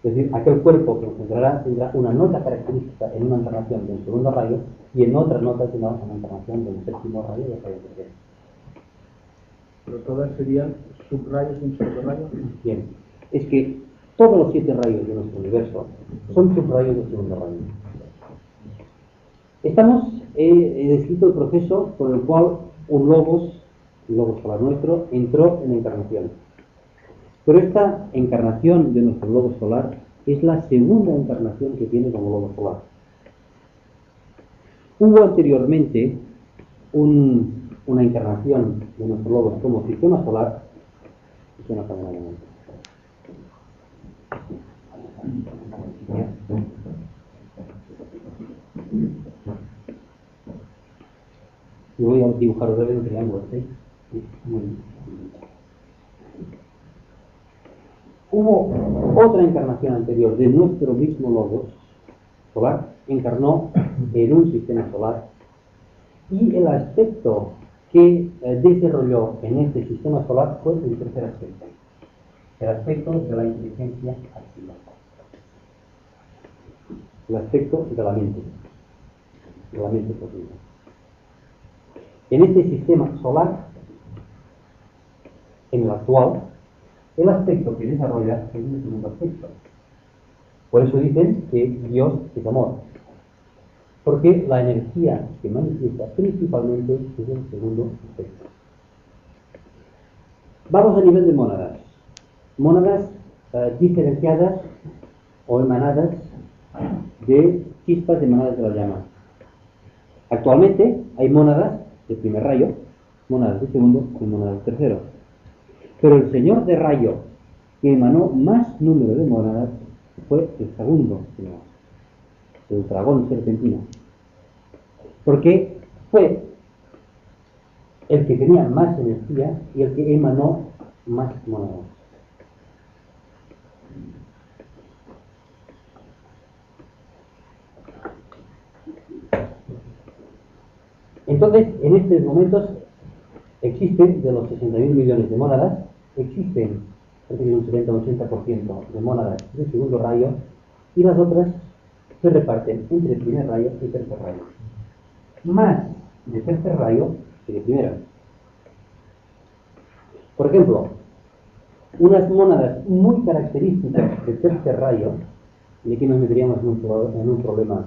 Es decir, aquel cuerpo que encontrará tendrá una nota característica en una encarnación del segundo rayo y en otra nota tendrá una encarnación del séptimo rayo y del rayo tercero. Pero todas serían subrayos de un solo rayo. Bien, es que todos los 7 rayos de nuestro universo son subrayos del segundo rayo. He descrito el proceso por el cual un logos solar nuestro, entró en la encarnación. Pero esta encarnación de nuestro logos solar es la segunda encarnación que tiene como logos solar. Hubo anteriormente una encarnación de nuestro logos como sistema solar. Yo voy a dibujar otra vez un triángulo, ¿sí? Muy bien. Hubo otra encarnación anterior de nuestro mismo logos solar, encarnó en un sistema solar, y el aspecto que desarrolló en este sistema solar fue el tercer aspecto, el aspecto de la inteligencia activa, el aspecto de la mente posible. En este sistema solar, en el actual, el aspecto que desarrolla es el segundo aspecto. Por eso dicen que Dios es amor, porque la energía que manifiesta principalmente es el segundo aspecto. Vamos a nivel de mónadas. Mónadas diferenciadas o emanadas de chispas emanadas de la llama. Actualmente hay mónadas de primer rayo, mónadas de segundo y mónadas de tercero. Pero el señor de rayo que emanó más número de mónadas fue el segundo señor, el dragón serpentino. Porque fue el que tenía más energía y el que emanó más mónadas. Entonces, en estos momentos existen, de los 60.000 millones de mónadas, existen un 70-80% de mónadas de segundo rayo, y las otras se reparten entre primer rayo y tercer rayo. Más de tercer rayo que de primero. Por ejemplo, unas mónadas muy características de tercer rayo, y aquí nos meteríamos en un problema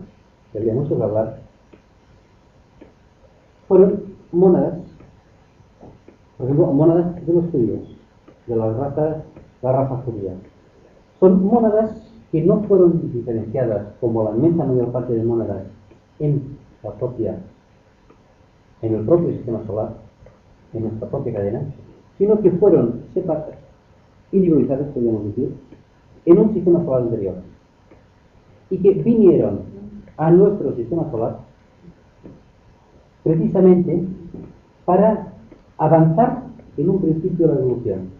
que habría mucho que hablar, fueron mónadas, por ejemplo, mónadas de los judíos, de la raza judía. Son mónadas que no fueron diferenciadas como la inmensa mayor parte de mónadas en el propio sistema solar, en nuestra propia cadena, sino que fueron individualizadas, podríamos decir, en un sistema solar anterior, y que vinieron a nuestro sistema solar precisamente para avanzar en un principio de la evolución.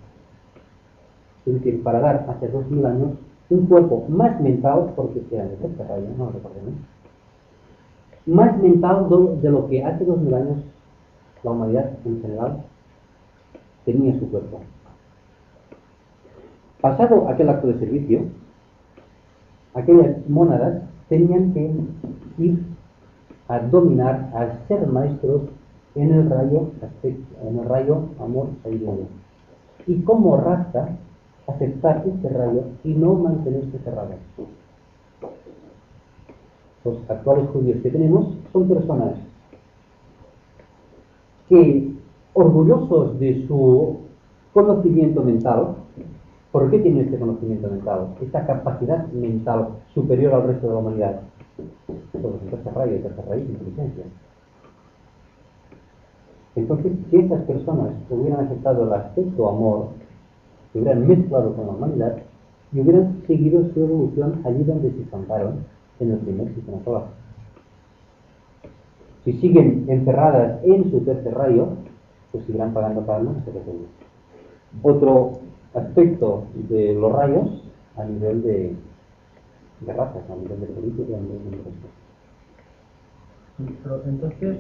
Es decir, para dar hace 2000 años un cuerpo más mental, porque eran de tercer rayo, no lo recordemos, más mental de lo que hace 2000 años la humanidad en general tenía su cuerpo. Pasado aquel acto de servicio, aquellas mónadas tenían que ir a dominar, a ser maestros en el rayo amor sabiduría. Y como raza, aceptar este rayo y no mantenerse cerrados. Los actuales judíos que tenemos son personas que, orgullosos de su conocimiento mental, ¿por qué tienen este conocimiento mental? Esta capacidad mental superior al resto de la humanidad. Todos en tercer rayo es inteligencia. Entonces, si estas personas hubieran aceptado el aspecto amor, se hubieran mezclado con la humanidad y hubieran seguido su evolución allí donde se estancaron, en el primer sistema solar. Si siguen encerradas en su tercer rayo, pues seguirán pagando karma hasta que se mueran. Otro aspecto de los rayos a nivel de razas, a nivel de política, a nivel de Pero entonces,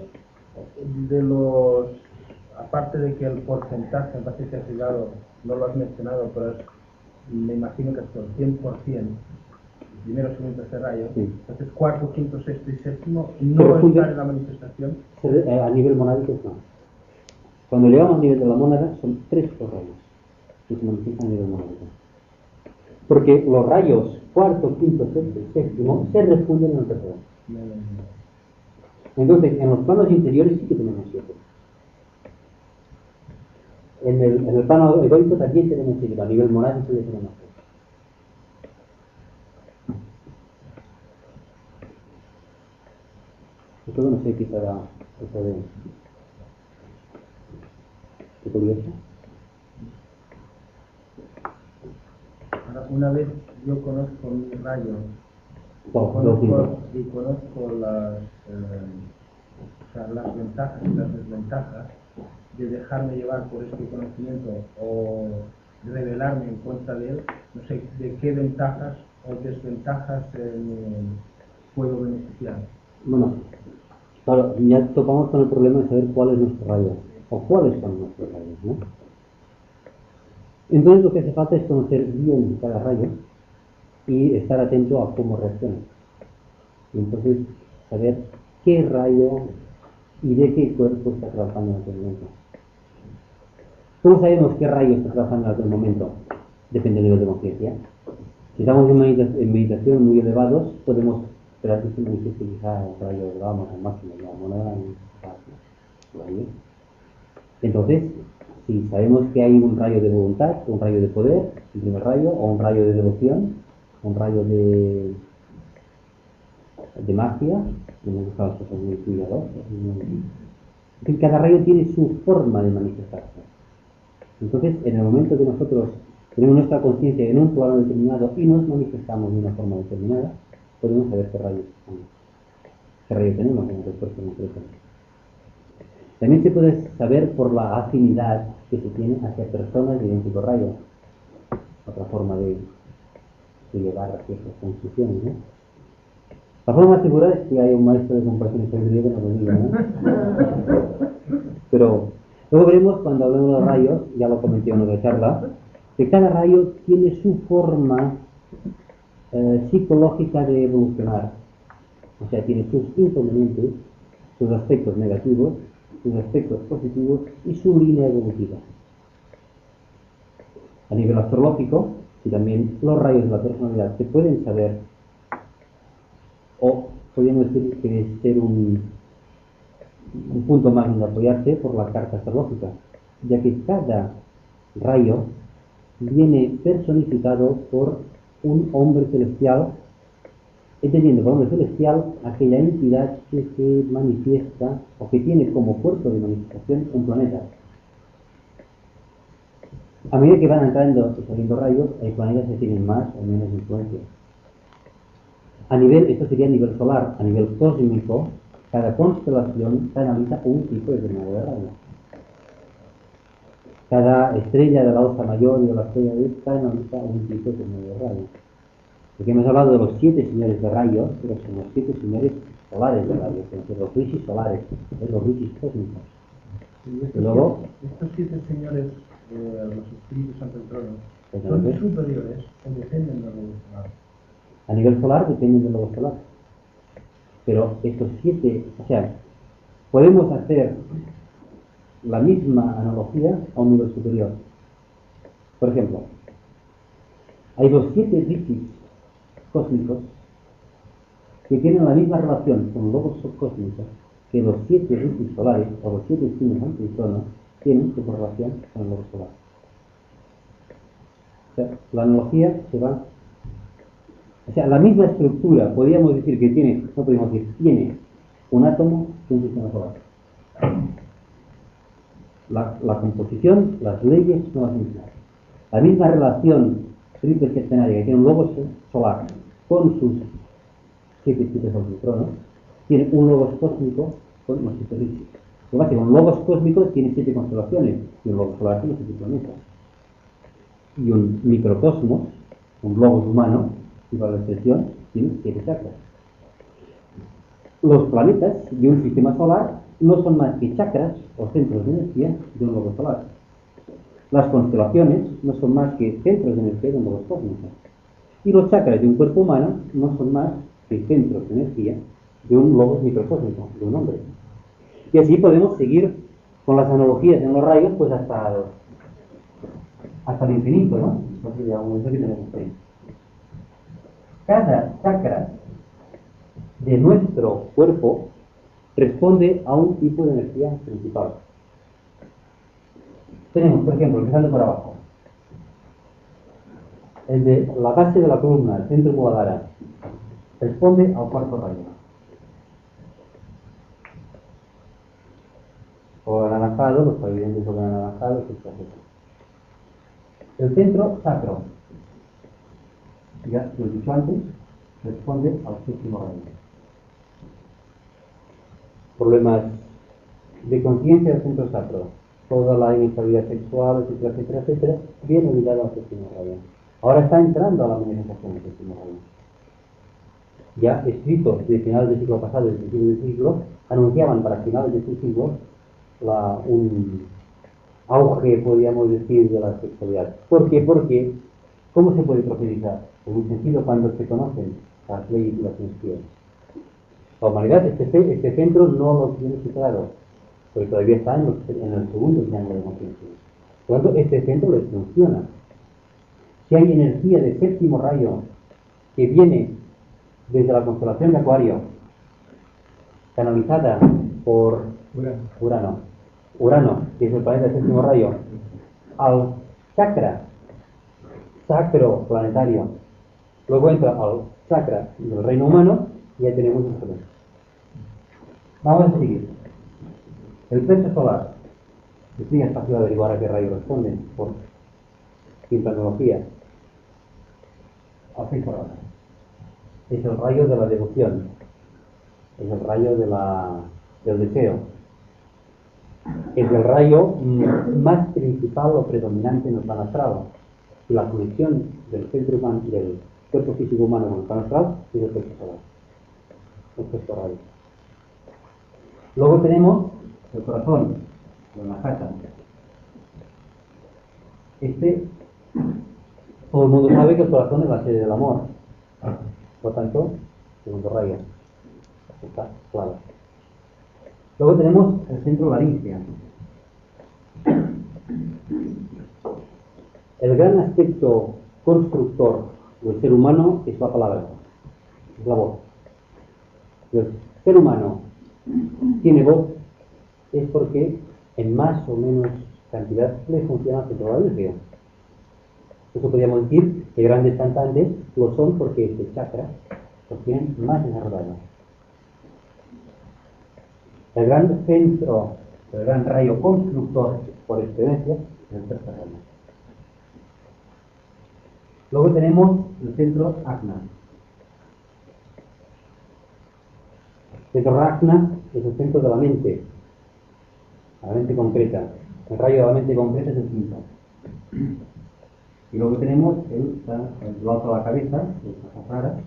de los aparte de que el porcentaje, me parece que has llegado, no lo has mencionado, pero me imagino que es el 100%, primero, segundo, tercer rayo, Sí. entonces cuarto, quinto, sexto y séptimo no están en la manifestación. A nivel monádico no. Cuando llegamos al nivel de la mónada son 3 los rayos que se manifiestan a nivel monádico. Porque los rayos cuarto, quinto, sexto y séptimo se refunden en el tercero. Entonces, en los planos inferiores sí que tenemos 7. En el plano egoico también tenemos 7, a nivel monádico ya tenemos 3. Esto no sé qué será eso de... ¿Qué curioso? Ahora, una vez yo conozco mi rayo, y conozco las ventajas y las desventajas de dejarme llevar por este conocimiento o rebelarme en contra de él, no sé de qué ventajas o desventajas puedo beneficiar. Bueno, claro, ya topamos con el problema de saber cuál es nuestro rayo o cuáles son nuestros rayos, ¿no? Entonces lo que hace falta es conocer bien cada rayo y estar atento a cómo reacciona. Y entonces saber qué rayo y de qué cuerpo está trabajando en aquel momento. ¿Cómo sabemos qué rayo está trabajando en aquel momento? Depende del nivel de conciencia. Si estamos en meditación muy elevados, podemos esperar que se manifieste quizá el rayo elevado al máximo, la moneda rayo. Entonces, si sabemos que hay un rayo de voluntad, un rayo de poder, el primer rayo, o un rayo de devoción, un rayo de magia, en el caso cosas muy cuidadosas. En fin, cada rayo tiene su forma de manifestarse. Entonces, en el momento que nosotros tenemos nuestra conciencia en un plano determinado y nos manifestamos de una forma determinada, podemos saber qué rayo tenemos en el cuerpo concreto. También se puede saber por la afinidad que se tiene hacia personas de idéntico rayo. Otra forma de llegar a ciertas conclusiones, ¿no? La forma más segura es que hay un maestro de comparación de sabiduría que nos lo diga, ¿no? Pero luego veremos, cuando hablemos de los rayos, ya lo comenté en otra charla, que cada rayo tiene su forma psicológica de evolucionar. O sea, tiene sus inconvenientes, sus aspectos negativos, sus aspectos positivos y su línea evolutiva. A nivel astrológico, si también los rayos de la personalidad se pueden saber, o podríamos decir que debe ser un punto más donde apoyarse por la carta astrológica, ya que cada rayo viene personificado por un hombre celestial, entendiendo por hombre celestial aquella entidad que se manifiesta o que tiene como cuerpo de manifestación un planeta. A medida que van entrando y saliendo rayos, hay planetas que tienen más o menos influencia. Esto sería a nivel solar. A nivel cósmico, cada constelación analiza un tipo determinado de rayo. Cada estrella de la Osa Mayor y de la estrella de esta analiza un tipo determinado de rayo. Porque hemos hablado de los 7 señores de rayos, pero son los 7 señores solares de rayos, los rishis solares, los rishis cósmicos. Y luego, estos 7 señores, los espíritus ante el trono, ¿son superiores o dependen del lobo solar? A nivel solar dependen del lobo solar. Pero estos 7, o sea, podemos hacer la misma analogía a un nivel superior. Por ejemplo, hay los 7 rishis cósmicos que tienen la misma relación con lobos cósmicos que los 7 rishis solares o los 7 signos ante el trono tienen su relación con el lobo solar. O sea, la analogía se va. O sea, la misma estructura, podríamos decir que tiene, no podríamos decir, tiene un átomo y un sistema solar. La composición, las leyes son las mismas. La misma relación triple septenaria que tiene un lobo solar con sus 7 tipos de trono, tiene un logos cósmico con los 7 rishis. Lo que pasa es que un logos cósmico tiene 7 constelaciones y un logos solar tiene 7 planetas. Y un microcosmos, un logos humano, y para la expresión, tiene 7 chakras. Los planetas y un sistema solar no son más que chakras o centros de energía de un globo solar. Las constelaciones no son más que centros de energía de un globo cósmico. Y los chakras de un cuerpo humano no son más que centros de energía de un globo microcósmico, de un hombre. Y así podemos seguir con las analogías en los rayos pues hasta el infinito, ¿no? Entonces ya un que tenemos ahí. Cada chakra de nuestro cuerpo responde a un tipo de energía principal. Tenemos, por ejemplo, empezando por abajo, el de la base de la columna, el centro Muladhara, responde al cuarto rayo. O anaranjado, los clarividentes son anaranjados, etc. El centro sacro, ya lo he dicho antes, responde al séptimo rayo. Problemas de conciencia del centro sacro, toda la inestabilidad sexual, etcétera, etcétera, etcétera, viene ligado al séptimo rayo. Ahora está entrando a la manifestación del séptimo rayo. Ya escritos de finales del siglo pasado y del principio del siglo, anunciaban para finales de este siglo un auge, podríamos decir, de la sexualidad. ¿Por qué? Porque, ¿cómo se puede profetizar? En un sentido, cuando se conocen las leyes y las energías. La humanidad, este centro no lo tiene superado, porque todavía está en el segundo triángulo de conciencia. Por lo tanto, este centro les funciona. Si hay energía de séptimo rayo que viene desde la constelación de Acuario, canalizada por Urano, que es el planeta del séptimo rayo, al chakra sacro planetario, luego entra al chakra del reino humano y ya tenemos un problema. Vamos a seguir. El plexo solar, es fácil averiguar a qué rayo responden por simpanología. Al plexo solar. Es el rayo de la devoción, es el rayo del deseo, es el rayo más principal o predominante en el plano astral. Y la conexión del centro humano, del cuerpo físico humano con el plano astral es el plexo solar. El plexo rayo. Luego tenemos el corazón, el Manhattan. Todo el mundo sabe que el corazón es la sede del amor. Por lo tanto, segundo rayo. Está claro. Luego tenemos el centro laríngeo. El gran aspecto constructor del ser humano es la palabra, es la voz. El ser humano tiene voz es porque en más o menos cantidad le funciona el centro laríngeo. Eso podríamos decir que grandes cantantes lo son porque este chakra lo tienen más desarrollado. El gran centro, el gran rayo constructor por excelencia es el tercer rayo. Luego tenemos el centro Ajna. El centro Ajna es el centro de la mente concreta. El rayo de la mente concreta es el quinto. Y luego tenemos el alto de la cabeza, el Sahasrara,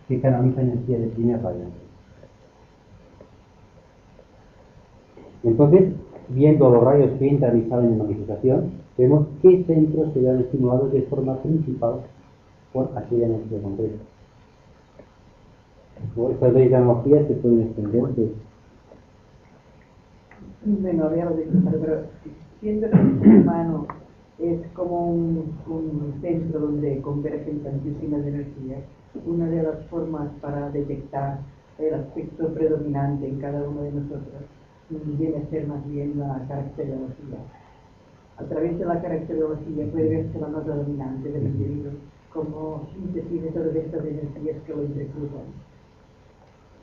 que canaliza energía de primer rayo. Entonces, viendo los rayos que entran y salen en manifestación, vemos qué centros se ven estimulados de forma principal por aquella energía concreta. Estas leyes de analogía se pueden extender. Bueno, habíamos dicho, pero siendo que el ser humano es como un centro donde convergen tantísimas energías, una de las formas para detectar el aspecto predominante en cada uno de nosotros viene a ser más bien la caracterología. A través de la caracterología puede verse la nota dominante del individuo como síntesis de todas estas energías que lo entrecruzan.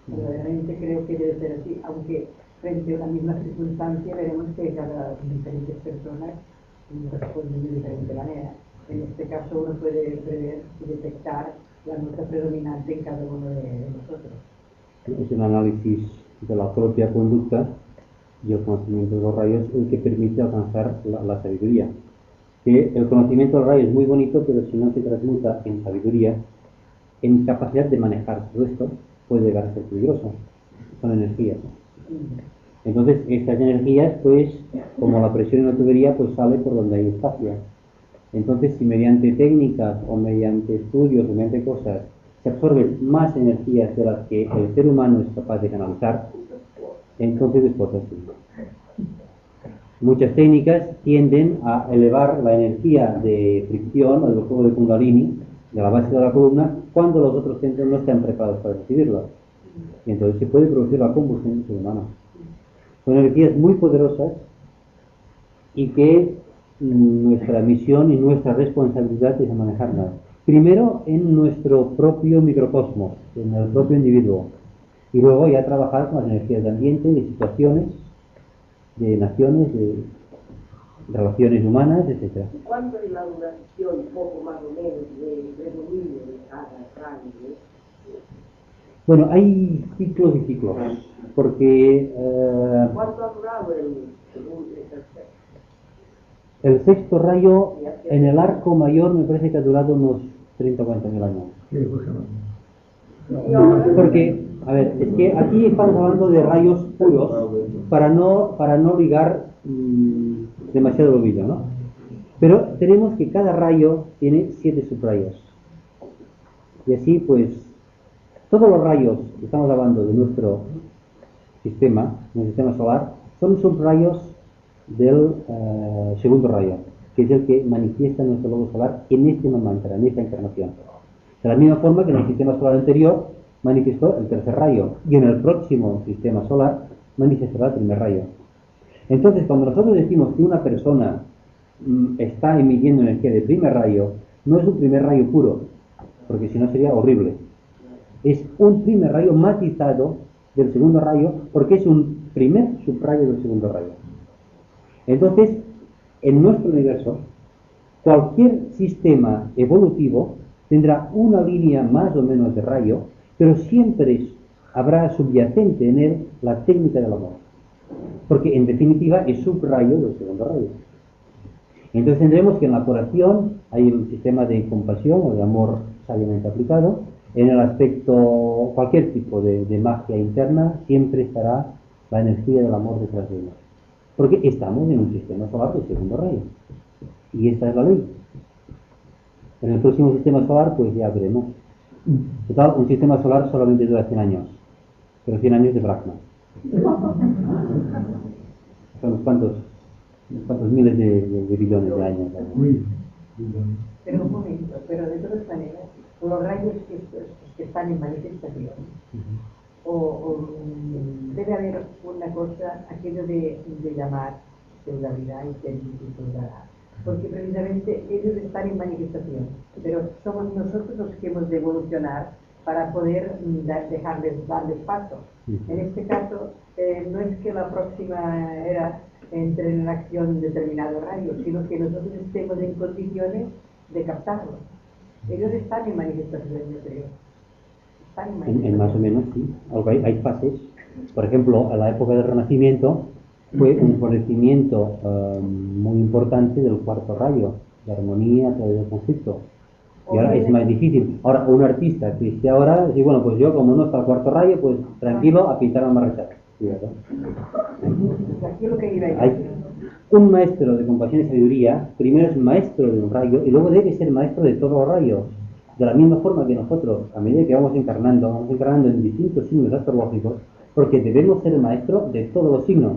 Verdaderamente creo que debe ser así, aunque frente a la misma circunstancia veremos que cada diferentes personas responden de diferente manera. En este caso uno puede prever y detectar la nota predominante en cada uno de nosotros. Es un análisis de la propia conducta y el conocimiento de los rayos el que permite alcanzar la sabiduría. Que el conocimiento del rayo es muy bonito, pero si no se transmuta en sabiduría, en capacidad de manejar todo esto, puede llegar a ser peligroso. Son energías. Entonces, estas energías, pues, como la presión en la tubería, pues sale por donde hay espacio. Entonces, si mediante técnicas o mediante estudios o mediante cosas se absorben más energías de las que el ser humano es capaz de canalizar, entonces es potente. Muchas técnicas tienden a elevar la energía de fricción o del juego de Kundalini de la base de la columna cuando los otros centros no están preparados para recibirlo. Y entonces se puede producir la combustión del ser humano. Son energías muy poderosas y que nuestra misión y nuestra responsabilidad es manejarlas. Primero en nuestro propio microcosmos, en el propio individuo. Y luego ya trabajar con las energías de ambiente, de situaciones, de naciones, de relaciones humanas, etc. ¿Cuánto es la duración, poco más o menos, de predominio de cada rayo? Bueno, hay ciclos y ciclos, porque ¿Cuánto ha durado el segundo y tercero? el sexto rayo en el arco mayor me parece que ha durado unos 30 o 40 mil años. Porque, a ver, es que aquí estamos hablando de rayos puros para no ligar demasiado el vídeo, ¿no? Pero tenemos que cada rayo tiene 7 subrayos. Y así, pues, todos los rayos que estamos hablando de nuestro sistema solar, son subrayos del segundo rayo, que es el que manifiesta nuestro logo solar en este mantra, en esta encarnación. De la misma forma que en el sistema solar anterior manifestó el tercer rayo, y en el próximo sistema solar manifestará el primer rayo. Entonces, cuando nosotros decimos que una persona está emitiendo energía de primer rayo, no es un primer rayo puro, porque si no sería horrible. Es un primer rayo matizado del segundo rayo, porque es un primer subrayo del segundo rayo. Entonces, en nuestro universo, cualquier sistema evolutivo tendrá una línea más o menos de rayo, pero siempre habrá subyacente en él la técnica del amor, porque en definitiva es subrayo del segundo rayo. Entonces tendremos que en la curación hay un sistema de compasión o de amor sabiamente aplicado. En el aspecto, cualquier tipo de magia interna, siempre estará la energía del amor detrás de ella. Porque estamos en un sistema solar de segundo rayo. Y esta es la ley. En el próximo sistema solar, pues ya veremos. Total, un sistema solar solamente dura 100 años. Pero 100 años de Brahma. Son unos cuantos miles de billones de años. Pero un momento, pero de todas maneras, los rayos que están en manifestación, debe haber una cosa, aquello de llamar feudalidad y feudalidad, porque precisamente ellos están en manifestación, pero somos nosotros los que hemos de evolucionar para poder darles paso. En este caso, no es que la próxima era entre en acción determinado rayo, sino que nosotros estemos en condiciones de captarlo. Ellos están en manifestación, yo creo. En más o menos, sí. Hay fases. Por ejemplo, a la época del Renacimiento fue un florecimiento muy importante del cuarto rayo, de armonía a través del conflicto. Y ahora es más difícil. Ahora, un artista que esté ahora, dice, bueno, pues yo como no está el cuarto rayo, pues tranquilo, a pintar a marrachar. Hay un maestro de compasión y sabiduría, primero es maestro de un rayo y luego debe ser maestro de todos los rayos. De la misma forma que nosotros, a medida que vamos encarnando en distintos signos astrológicos, porque debemos ser maestro de todos los signos.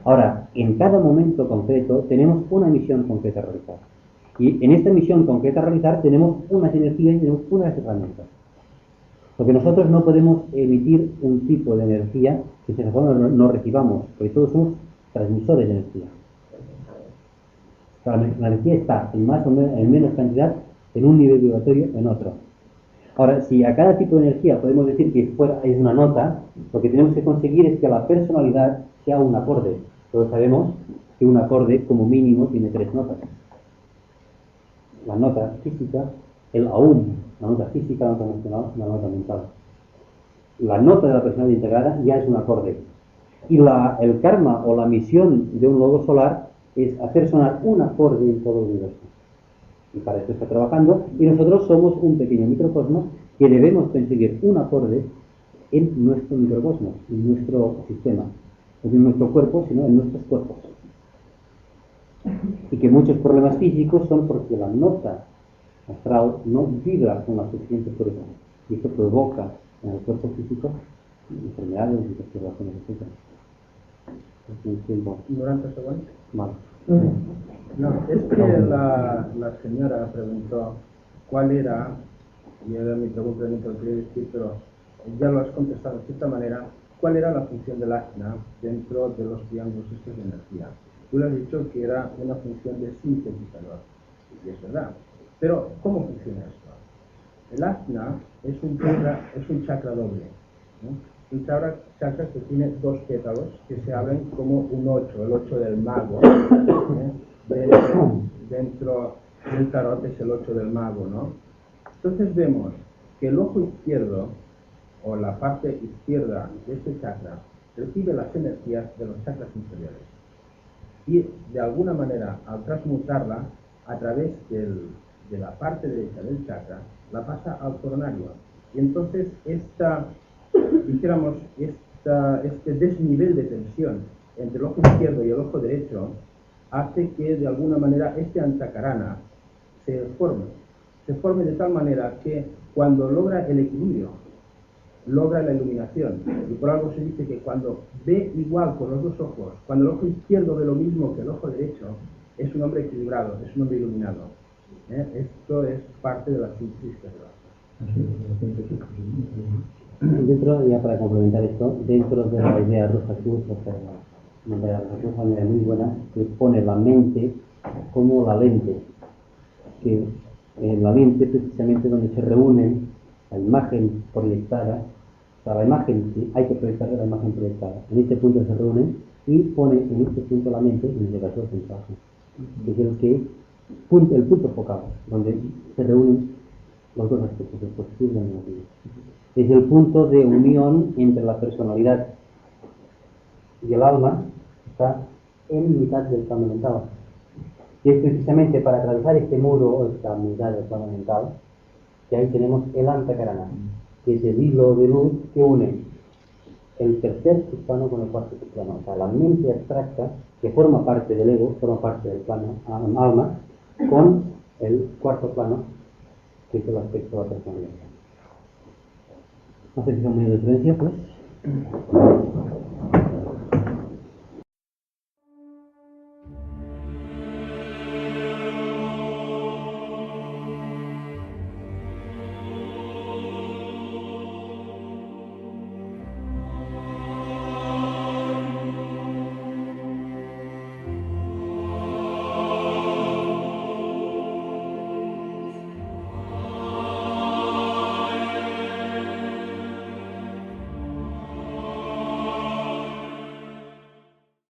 Ahora, en cada momento concreto tenemos una misión concreta a realizar. Y en esta misión concreta a realizar tenemos unas energías y tenemos unas herramientas. Porque nosotros no podemos emitir un tipo de energía que se supone no recibamos, porque todos somos transmisores de energía. O sea, la energía está en más o menos, en menos cantidad en un nivel vibratorio en otro. Ahora, si a cada tipo de energía podemos decir que fuera es una nota, lo que tenemos que conseguir es que la personalidad sea un acorde. Todos sabemos que un acorde como mínimo tiene 3 notas. La nota física, el aum, la nota física, la nota emocional, la nota mental. La nota de la personalidad integrada ya es un acorde. Y el karma o la misión de un logo solar es hacer sonar un acorde en todo el universo. Y para eso está trabajando. Y nosotros somos un pequeño microcosmos que debemos conseguir un acorde en nuestro microcosmos, en nuestro sistema, no en nuestro cuerpo, sino en nuestros cuerpos. Y que muchos problemas físicos son porque la nota astral no vibra con la suficiente fuerza. Y esto provoca en el cuerpo físico enfermedades y perturbaciones, etc. ¿Ignorante segundo? Vale. No, es que la señora preguntó cuál era, y era mi pregunta de lo que quería decir, pero ya lo has contestado de cierta manera, cuál era la función del asna dentro de los triángulos estos de energía. Tú le has dicho que era una función de sintetizador, y es verdad. Pero, ¿cómo funciona esto? El asna es un chakra doble, ¿no? Un chakra que tiene dos pétalos que se abren como un 8, el 8 del mago, dentro del tarot es el 8 del mago, ¿no? Entonces vemos que el ojo izquierdo, o la parte izquierda de este chakra, recibe las energías de los chakras inferiores. Y de alguna manera, al transmutarla a través de la parte derecha del chakra, la pasa al coronario. Y entonces este desnivel de tensión entre el ojo izquierdo y el ojo derecho hace que de alguna manera este antakarana se forme de tal manera que cuando logra el equilibrio, logra la iluminación. Y por algo se dice que cuando ve igual con los dos ojos, cuando el ojo izquierdo ve lo mismo que el ojo derecho, es un hombre equilibrado, es un hombre iluminado. Esto es parte de la síntesis que Dentro, ya para complementar esto, dentro de la idea Rosa Cruz, una idea muy buena, que pone la mente como la lente, que en la mente precisamente donde se reúnen la imagen proyectada, o sea, la imagen, ¿sí? Hay que proyectar la imagen proyectada, en este punto se reúnen y pone en este punto la mente, en este caso el mensaje, que es el punto focal, donde se reúnen los dos aspectos, el positivo y el negativo. Es el punto de unión entre la personalidad y el alma, está en mitad del plano mental. Y es precisamente para atravesar este muro o esta mitad del plano mental que ahí tenemos el antakarana, que es el hilo de luz que une el tercer plano con el cuarto plano. O sea, la mente abstracta que forma parte del ego, forma parte del plano alma, con el cuarto plano, que es el aspecto de la personalidad. No sé si son muy de diferencia, pues.